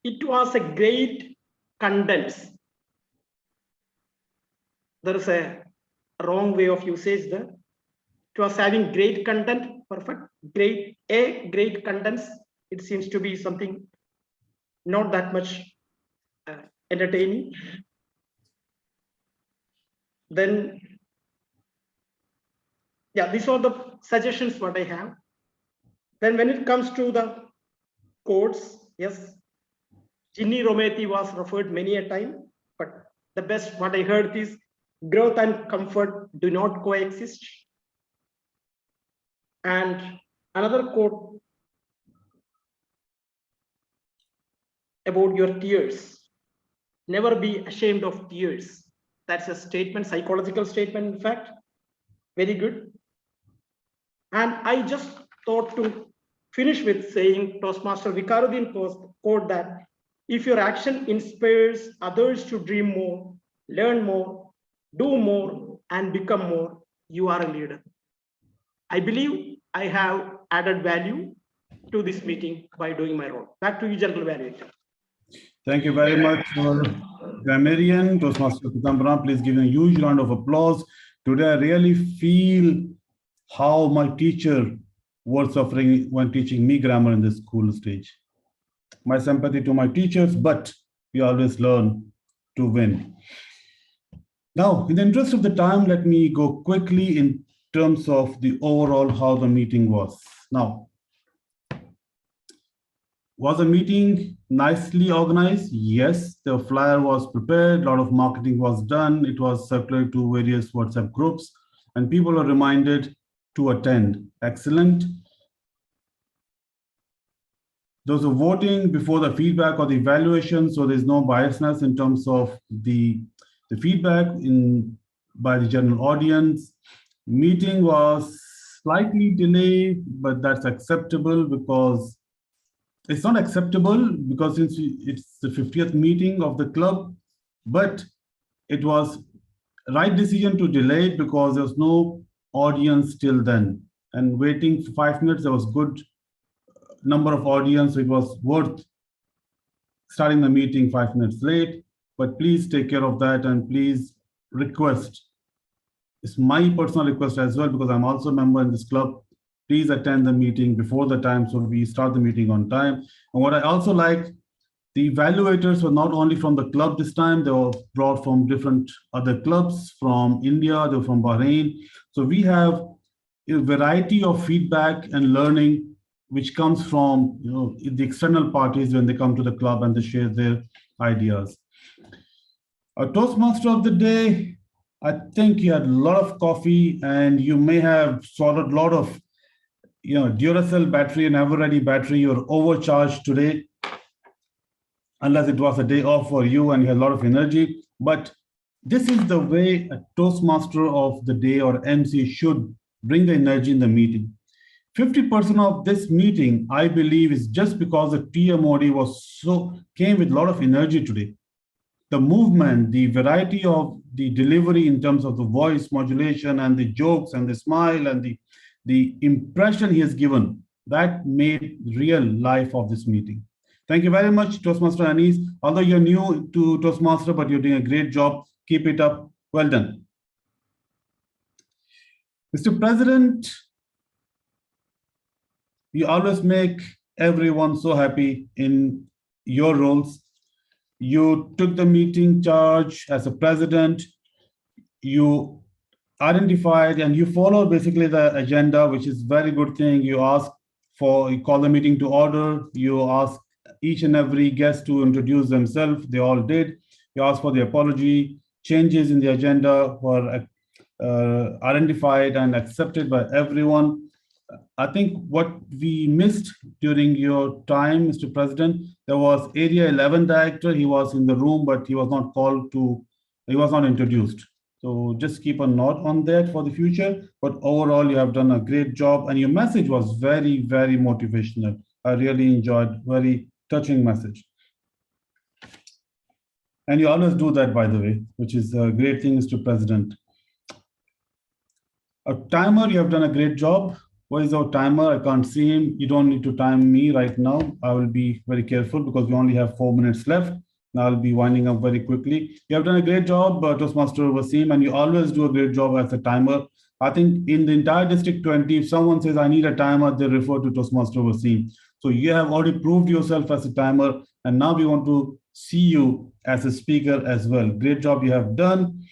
S5: it was a great condense. There is a wrong way of usage there. It was having great content, perfect, great condense. It seems to be something not that much entertaining. Then, yeah, these are the suggestions what I have. Then when it comes to the quotes, yes, Ginny Rometty was referred many a time, but the best what I heard is growth and comfort do not coexist. And another quote about your tears. Never be ashamed of tears. That's a statement, psychological statement, in fact. Very good. And I just thought to finish with saying Toastmaster Viqaruddin quote that if your action inspires others to dream more, learn more, do more, and become more, you are a leader. I believe I have added value to this meeting by doing my role. Back to you, General Evaluator.
S15: Thank you very much, Grammarian, Toastmaster Peethambaran. Please give a huge round of applause. Today, I really feel how my teacher was suffering when teaching me grammar in the school stage. My sympathy to my teachers, but we always learn to win. Now, in the interest of the time, let me go quickly in terms of the overall how the meeting was. Now, was the meeting nicely organized? Yes, the flyer was prepared, a lot of marketing was done, it was circulated to various WhatsApp groups, and people are reminded to attend. Excellent. Those are voting before the feedback or the evaluation, so there's no biasness in terms of the feedback by the general audience. Meeting was slightly delayed, but that's acceptable because it's not acceptable because since it's the 50th meeting of the club, but it was right decision to delay it because there was no audience till then. And waiting for 5 minutes, there was good number of audience, so it was worth starting the meeting 5 minutes late. But please take care of that and please request. It's my personal request as well because I'm also a member in this club. Please attend the meeting before the time so we start the meeting on time. And what I also liked, the evaluators were not only from the club this time, they were brought from different other clubs from India, they were from Bahrain. So we have a variety of feedback and learning which comes from the external parties when they come to the club and they share their ideas. Our Toastmaster of the day, I think you had a lot of coffee and you may have swallowed a lot of Duracell battery and ever-ready battery. You're overcharged today, unless it was a day off for you and you had a lot of energy. But this is the way a Toastmaster of the day or MC should bring the energy in the meeting. 50% of this meeting, I believe, is just because the TMOD came with a lot of energy today. The movement, the variety of the delivery in terms of the voice modulation and the jokes and the smile and the impression he has given, that made real life of this meeting. Thank you very much, Toastmaster Anis. Although you're new to Toastmaster, but you're doing a great job. Keep it up. Well done. Mr. President, you always make everyone so happy in your roles. You took the meeting charge as a president. You identified and you followed basically the agenda, which is very good thing. You call the meeting to order. You ask each and every guest to introduce themselves. They all did. You asked for the apology. Changes in the agenda were identified and accepted by everyone. I think what we missed during your time, Mr. President, there was Area 11 director. He was in the room, but he was not introduced. So just keep a note on that for the future. But overall, you have done a great job, and your message was very, very motivational. I really enjoyed, very touching message. And you always do that, by the way, which is a great thing, Mr. President. A timer, you have done a great job. Where is our timer? I can't see him. You don't need to time me right now. I will be very careful because we only have 4 minutes left. And I'll be winding up very quickly. You have done a great job, Toastmaster Waseem, and you always do a great job as a timer. I think in the entire District 20, if someone says, I need a timer, they refer to Toastmaster Waseem. So you have already proved yourself as a timer, and now we want to see you as a speaker as well. Great job you have done.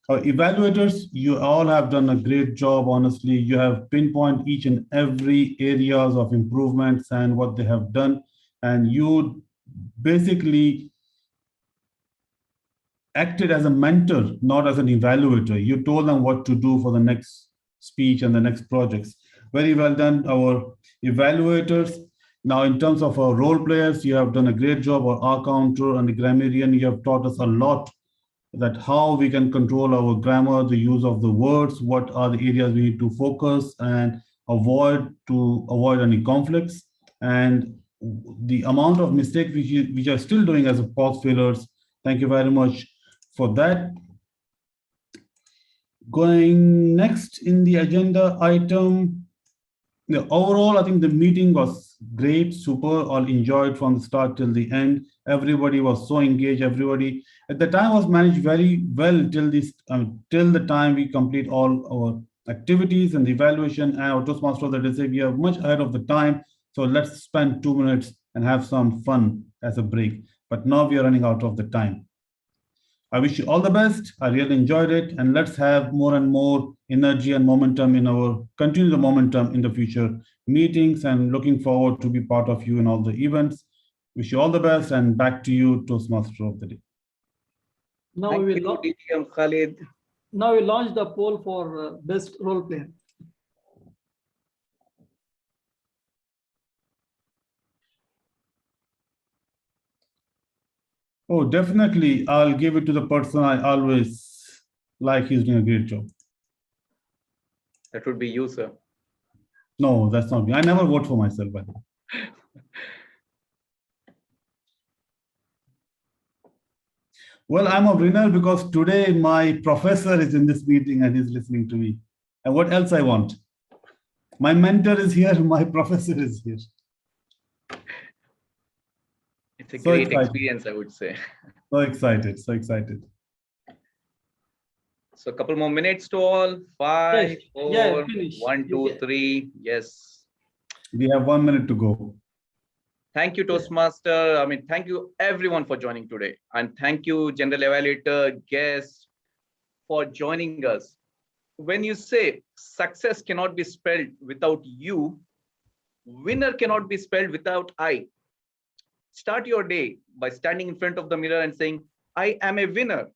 S15: Evaluators, you all have done a great job, honestly. You have pinpointed each and every areas of improvements and what they have done. And you basically acted as a mentor, not as an evaluator. You told them what to do for the next speech and the next projects. Very well done, our evaluators. Now, in terms of our role players, you have done a great job. Our counter and the grammarian, you have taught us a lot that how we can control our grammar, the use of the words, what are the areas we need to focus and avoid any conflicts, and the amount of mistakes which are still doing as a pause fillers. Thank you very much for that. Going next in the agenda item, overall, I think the meeting was great, super, all enjoyed from the start till the end. Everybody was so engaged, everybody at the time was managed very well till the time we complete all our activities and the evaluation. And our Toastmaster of the day said we are much ahead of the time, so let's spend 2 minutes and have some fun as a break. But now we are running out of the time. I wish you all the best. I really enjoyed it, and let's have more and more energy and momentum continue the momentum in the future meetings, and looking forward to be part of you in all the events. Wish you all the best, and back to you, Toastmaster of the day.
S9: Now we will
S8: Khalid.
S9: Now we launch the poll for best role player.
S15: Oh, definitely. I'll give it to the person I always like. He's doing a great job.
S8: That would be you, sir.
S15: No, that's not me. I never vote for myself, by the way. Well, I'm a winner because today my professor is in this meeting and he's listening to me. And what else I want? My mentor is here. My professor is here.
S8: It's a great experience, I would say.
S15: So excited, so excited.
S8: So a couple more minutes to all. 5,
S9: Yes.
S8: 4,
S9: Yeah, finish.
S8: 1, 2, 3. Yes.
S15: We have 1 minute to go.
S8: Thank you, Toastmaster. I mean, thank you everyone for joining today. And thank you, General Evaluator, guests, for joining us. When you say success cannot be spelled without you, winner cannot be spelled without I. Start your day by standing in front of the mirror and saying, I am a winner.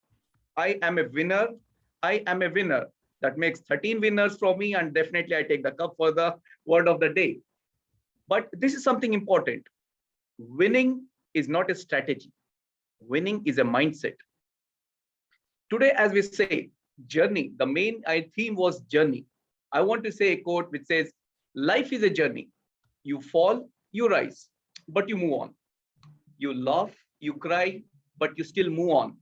S8: I am a winner. I am a winner. That makes 13 winners from me, and definitely I take the cup for the word of the day. But this is something important. Winning is not a strategy. Winning is a mindset. Today, as we say, journey, the main theme was journey. I want to say a quote which says, life is a journey. You fall, you rise, but you move on. You laugh, you cry, but you still move on.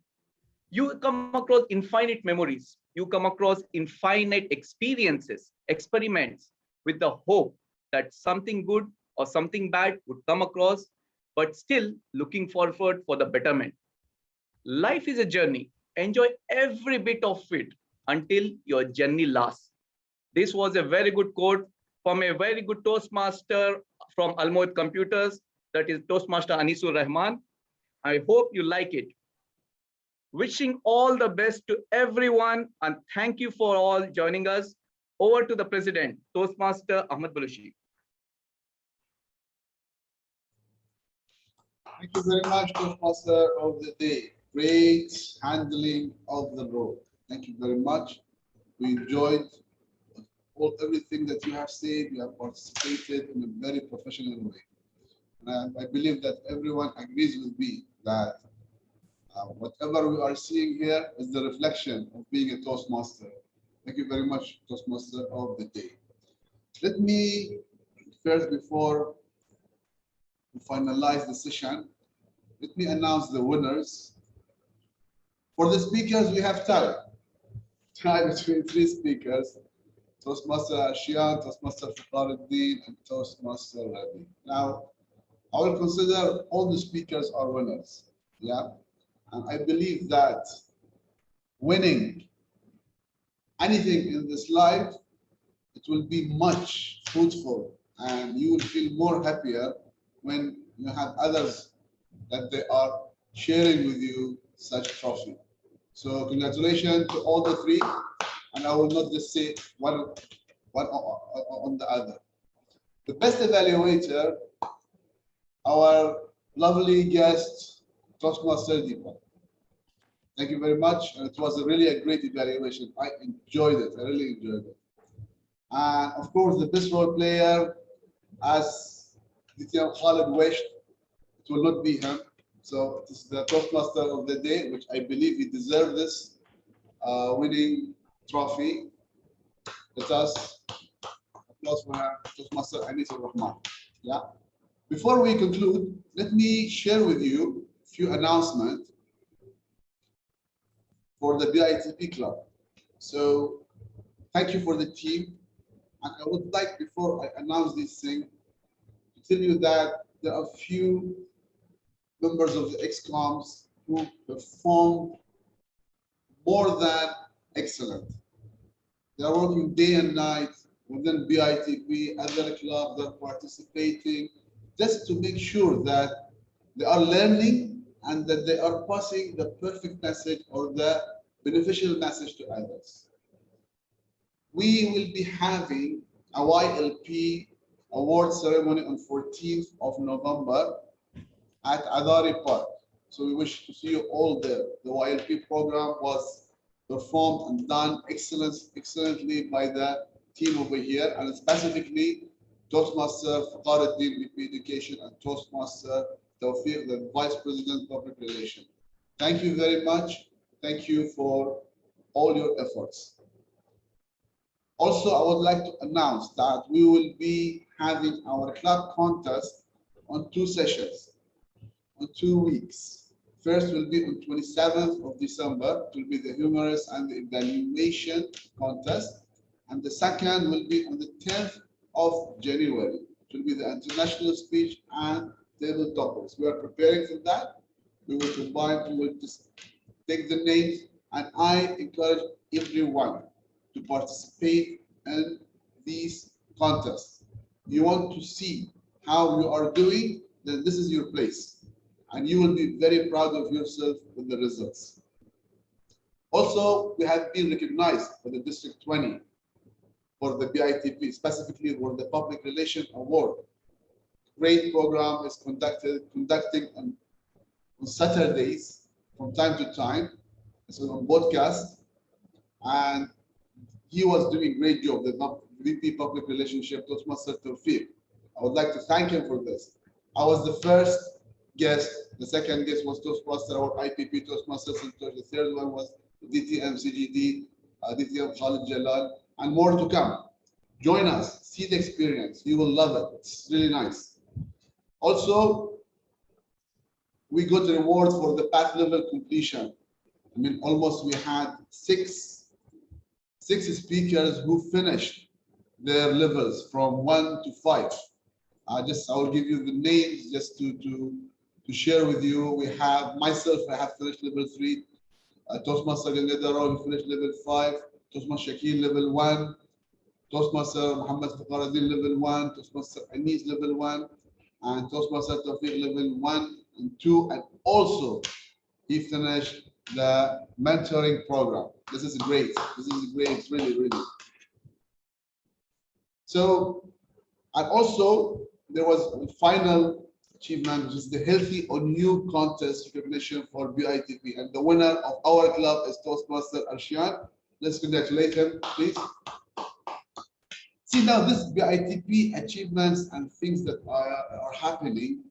S8: You come across infinite memories. You come across infinite experiences, experiments, with the hope that something good or something bad would come across, but still looking forward for the betterment. Life is a journey. Enjoy every bit of it until your journey lasts. This was a very good quote from a very good Toastmaster from Almoid Computers, that is Toastmaster Anisul Rahman. I hope you like it. Wishing all the best to everyone, and thank you for all joining us. Over to the President, Toastmaster Ahmed Balooshi.
S2: Thank you very much, Toastmaster of the Day. Great handling of the role. Thank you very much. We enjoyed everything that you have said. You have participated in a very professional way. And I believe that everyone agrees with me that whatever we are seeing here is the reflection of being a Toastmaster. Thank you very much, Toastmaster of the Day. Let me first, before we finalize the session, let me announce the winners. For the speakers, we have tie between three speakers: Toastmaster Arshiyan, Toastmaster Viqaruddin, and Toastmaster Ravi. Now, I will consider all the speakers are winners. Yeah, and I believe that winning anything in this life, it will be much fruitful, and you will feel more happier when you have others that they are sharing with you such trophy. So congratulations to all the three, and I will not just say one on the other. The best evaluator, our lovely guest, Toastmaster Deepa. Thank you very much. And it was really a great evaluation. I enjoyed it. I really enjoyed it. And of course, the best role player, as Khalid wished, it will not be him. So it is the Toastmaster of the Day, which I believe he deserves this winning trophy. Let us applause for Toastmaster Anisul Rahman. Yeah. Before we conclude, let me share with you a few announcements for the BITP club. So thank you for the team. And I would like, before I announce this thing, to tell you that there are few members of the XCOMs who performed more than excellent. They are working day and night within BITP, other clubs, they're participating, just to make sure that they are learning and that they are passing the perfect message or the beneficial message to others. We will be having a YLP award ceremony on 14th of November at Adari Park. So we wish to see you all there. The YLP program was performed and done excellently by the team over here, and specifically Toastmaster Viqaruddin, VP Education, and Toastmaster Tawfiq, the Vice President Public Relations. Thank you very much. Thank you for all your efforts. Also, I would like to announce that we will be having our club contest on 2 sessions, on 2 weeks. First will be on 27th of December, it will be the humorous and the evaluation contest. And the second will be on the 10th of January. It will be the international speech and table topics. We are preparing for that. We will combine, we will just take the names, and I encourage everyone to participate in these contests. You want to see how you are doing, then this is your place. And you will be very proud of yourself with the results. Also, we have been recognized for the District 20 for the BITP, specifically for the Public Relations Award. Great program is conducting on Saturdays from time to time. It's on podcast, and he was doing a great job. The VP Public Relationship, Toastmaster Tawfiq. I would like to thank him for this. I was the first guest. The second guest was Toastmaster or IPP Toastmaster Center. The third one was DTM CGD, DTM Khalid Jalal, and more to come. Join us, see the experience. You will love it. It's really nice. Also, we got the reward for the path level completion. I mean, almost we had six speakers who finished their levels from 1 to 5. I will give you the names just to share with you. We have myself, I have finished level 3. Toastmaster Gangadaro, we finished level 5. Toastmaster Shakeel, level 1. Toastmaster Mohammed Viqaruddin level 1, Toastmaster Anis level 1, and Toastmaster Tawfiq level 1 and 2, and also he finished the mentoring program. This is great. This is great, really, really. So, and also there was a final achievement, which is the Healthy or New Contest recognition for BITP, and the winner of our club is Toastmaster Arshiyan. Let's congratulate him, please. See, now this BITP achievements and things that are happening,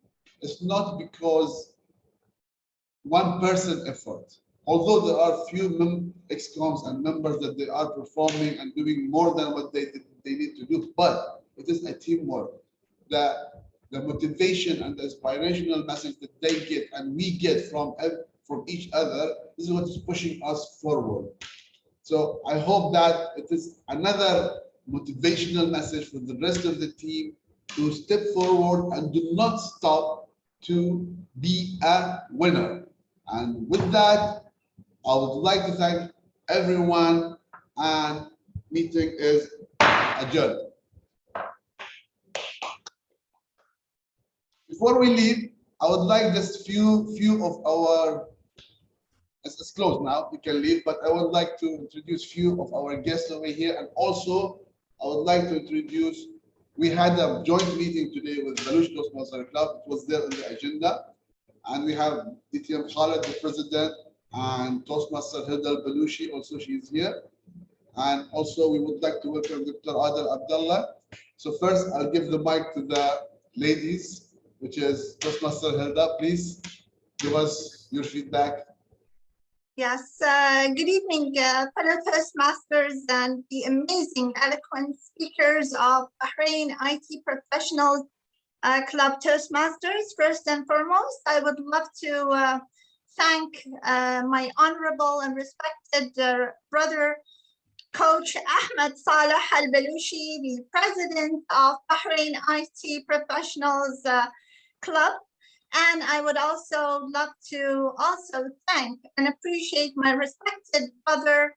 S2: it's not because one person effort. Although there are few excoms and members that they are performing and doing more than what they need to do, but it is a teamwork. The motivation and the inspirational message that they get and we get from each other, this is what is pushing us forward. So I hope that it is another motivational message for the rest of the team to step forward and do not stop to be a winner. And with that, I would like to thank everyone, and meeting is adjourned. Before we leave, I would like just few of our, it's closed now, you can leave, but I would like to introduce few of our guests over here, and also I would like to introduce, we had a joint meeting today with Balooshi Toastmaster Club. It was there on the agenda, and we have DTM Khalid, the president, and Toastmaster Ahmed Al Balooshi, also she is here. And also we would like to welcome Dr. Adil Abdullah. So first I'll give the mic to the ladies, which is Toastmaster Hilda. Please give us your feedback.
S18: Yes, good evening, fellow Toastmasters and the amazing, eloquent speakers of Bahrain IT Professionals Club Toastmasters. First and foremost, I would love to thank my honorable and respected brother, Coach Ahmed Al Balooshi, the president of Bahrain IT Professionals Club. And I would also love to thank and appreciate my respected brother,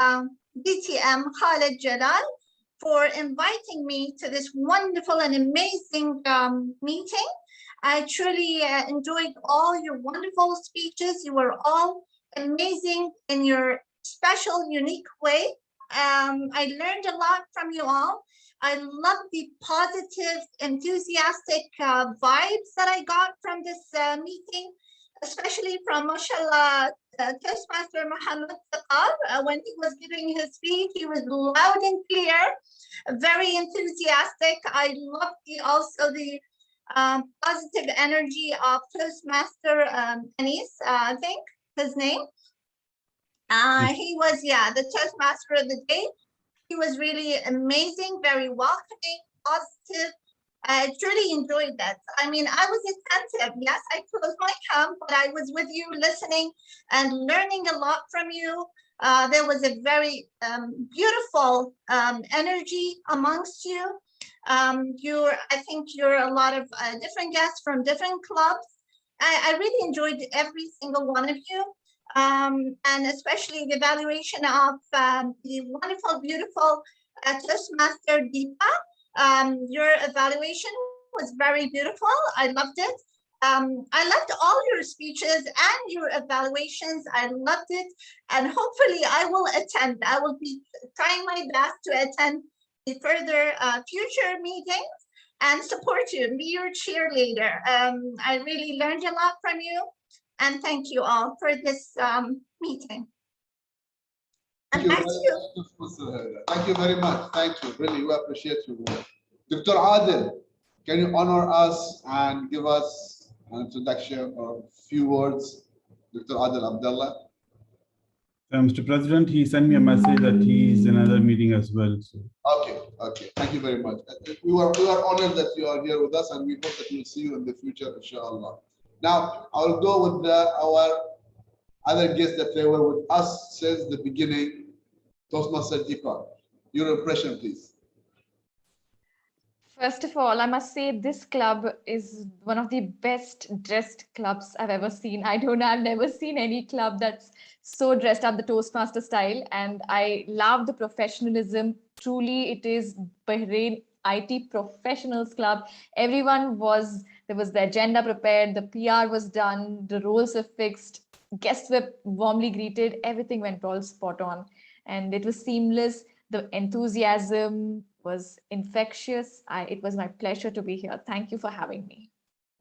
S18: DTM Khalid Jalal, for inviting me to this wonderful and amazing meeting. I truly enjoyed all your wonderful speeches. You were all amazing in your special, unique way. I learned a lot from you all. I love the positive, enthusiastic vibes that I got from this meeting, especially from, mashallah, Toastmaster Mohammed. When he was giving his speech, he was loud and clear, very enthusiastic. I loved also the positive energy of Toastmaster Anis, I think his name. He was, the Toastmaster of the day. He was really amazing, very welcoming, positive. I truly enjoyed that. I mean, I was attentive. Yes, I closed my cam, but I was with you listening and learning a lot from you. There was a very beautiful energy amongst you. I think you're a lot of different guests from different clubs. I really enjoyed every single one of you. And especially the evaluation of the wonderful, beautiful Toastmaster Deepa. Your evaluation was very beautiful. I loved it. I loved all your speeches and your evaluations. I loved it. And hopefully I will attend. I will be trying my best to attend the further future meetings and support you and be your cheerleader. I really learned a lot from you. And thank you all for this meeting.
S2: Thank you very much. Thank you. Really, we appreciate your work. Dr. Adil, can you honor us and give us an introduction or a few words? Dr. Adil Abdullah.
S15: Mr. President, he sent me a message that he's in another meeting as well. So.
S2: Okay. Thank you very much. We are honored that you are here with us, and we hope that we'll see you in the future, inshallah. Now, I'll go with our other guests that they were with us since the beginning. Toastmaster Deepa, your impression, please.
S3: First of all, I must say this club is one of the best dressed clubs I've ever seen. I've never seen any club that's so dressed up the Toastmaster style. And I love the professionalism. Truly, it is Bahrain IT Professionals Club. There was the agenda prepared, the PR was done, the roles were fixed, guests were warmly greeted, everything went all spot on. And it was seamless. The enthusiasm was infectious. It was my pleasure to be here. Thank you for having me.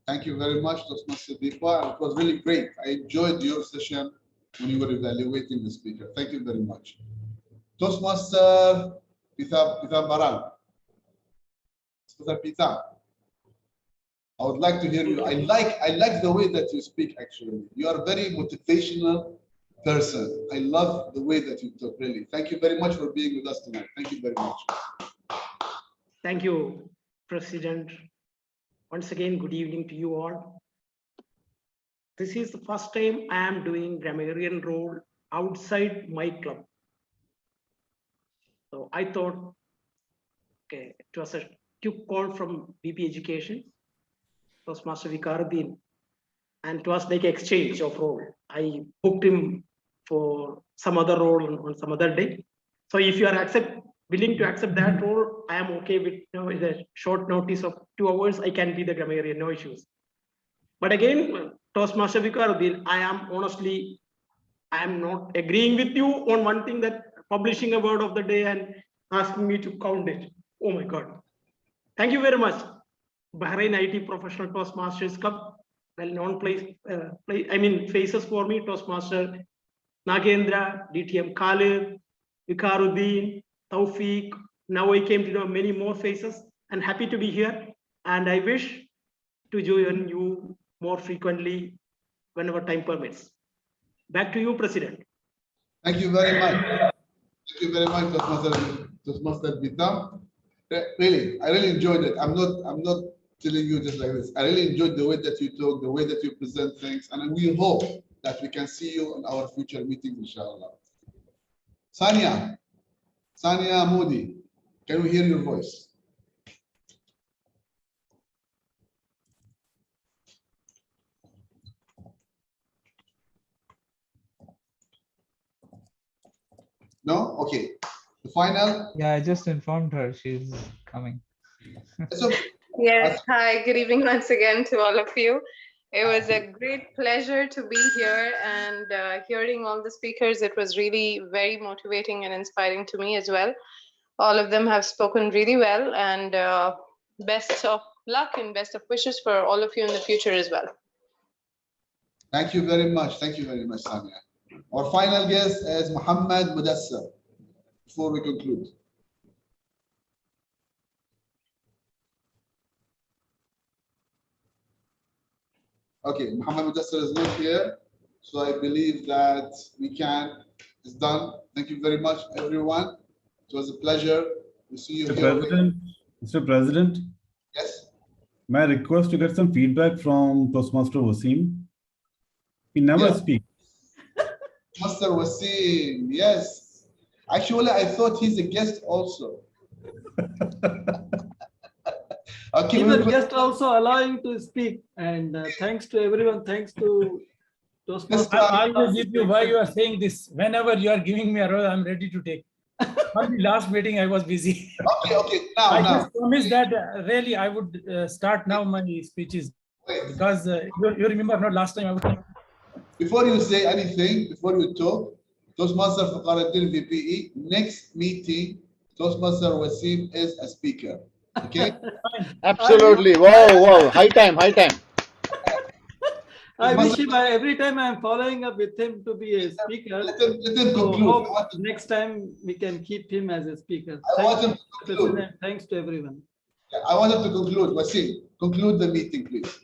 S2: Thank you very much, Toastmaster Deepa. It was really great. I enjoyed your session when you were evaluating the speaker. Thank you very much. Toastmaster Peethambaran. Toastmaster Peetham, I would like to hear you. I like the way that you speak, actually. You are a very motivational person. I love the way that you talk, really. Thank you very much for being with us tonight. Thank you very much.
S5: Thank you, President. Once again, good evening to you all. This is the first time I am doing grammarian role outside my club. So I thought, okay, it was a quick call from BP Education, Toastmaster Viqaruddin, and it was like exchange of role. I booked him for some other role on some other day. So if you are willing to accept that role, I am okay with, with a short notice of 2 hours, I can be the grammarian, no issues. But again, Toastmaster Viqaruddin, I am not agreeing with you on one thing, that publishing a word of the day and asking me to count it. Oh my God. Thank you very much. Bahrain IT Professional Toastmasters Club, well-known faces for me, Toastmaster Nagendra, DTM Khalid, Viqaruddin, Tawfiq. Now I came to know many more faces, and happy to be here. And I wish to join you more frequently whenever time permits. Back to you, President.
S2: Thank you very much. Thank you very much, Toastmaster Peetham. Really, I really enjoyed it. I'm not telling you just like this. I really enjoyed the way that you talk, the way that you present things, and we hope that we can see you in our future meetings, inshallah. Sania Moody, can we hear your voice? No? Okay. The final.
S13: Yeah, I just informed her she's coming.
S4: Yes, hi, good evening once again to all of you. It was a great pleasure to be here, and hearing all the speakers, it was really very motivating and inspiring to me as well. All of them have spoken really well, and best of luck and best of wishes for all of you in the future as well.
S2: Thank you very much. Thank you very much, Sania. Our final guest is Mohammed Mudassar, before we conclude. Okay, Mohammed Mudassar is not here, so I believe that it's done. Thank you very much, everyone. It was a pleasure to see you here.
S15: Mr. President.
S2: Yes.
S15: May I request to get some feedback from Toastmaster Waseem? He never speaks.
S2: Master Waseem, yes. Actually, I thought he's a guest also. Okay,
S9: even guest also allowing to speak, and thanks to everyone. Thanks to Toastmasters.
S10: I will give you why you are saying this. Whenever you are giving me a role, I'm ready to take. On the last meeting, I was busy.
S2: Okay. Now,
S10: I just promised that really I would start now my speeches. Because you remember, not last time I would.
S2: Before you say anything, before you talk, Toastmaster Viqaruddin VPE, next meeting, Toastmaster Waseem is a speaker. Okay?
S11: Absolutely. Whoa. High time.
S9: I wish him, every time I'm following up with him to be a speaker.
S2: Let him
S9: so
S2: conclude.
S9: Hope next time we can keep him as a speaker. Thanks to everyone.
S2: I want him to conclude. Waseem, conclude the meeting, please.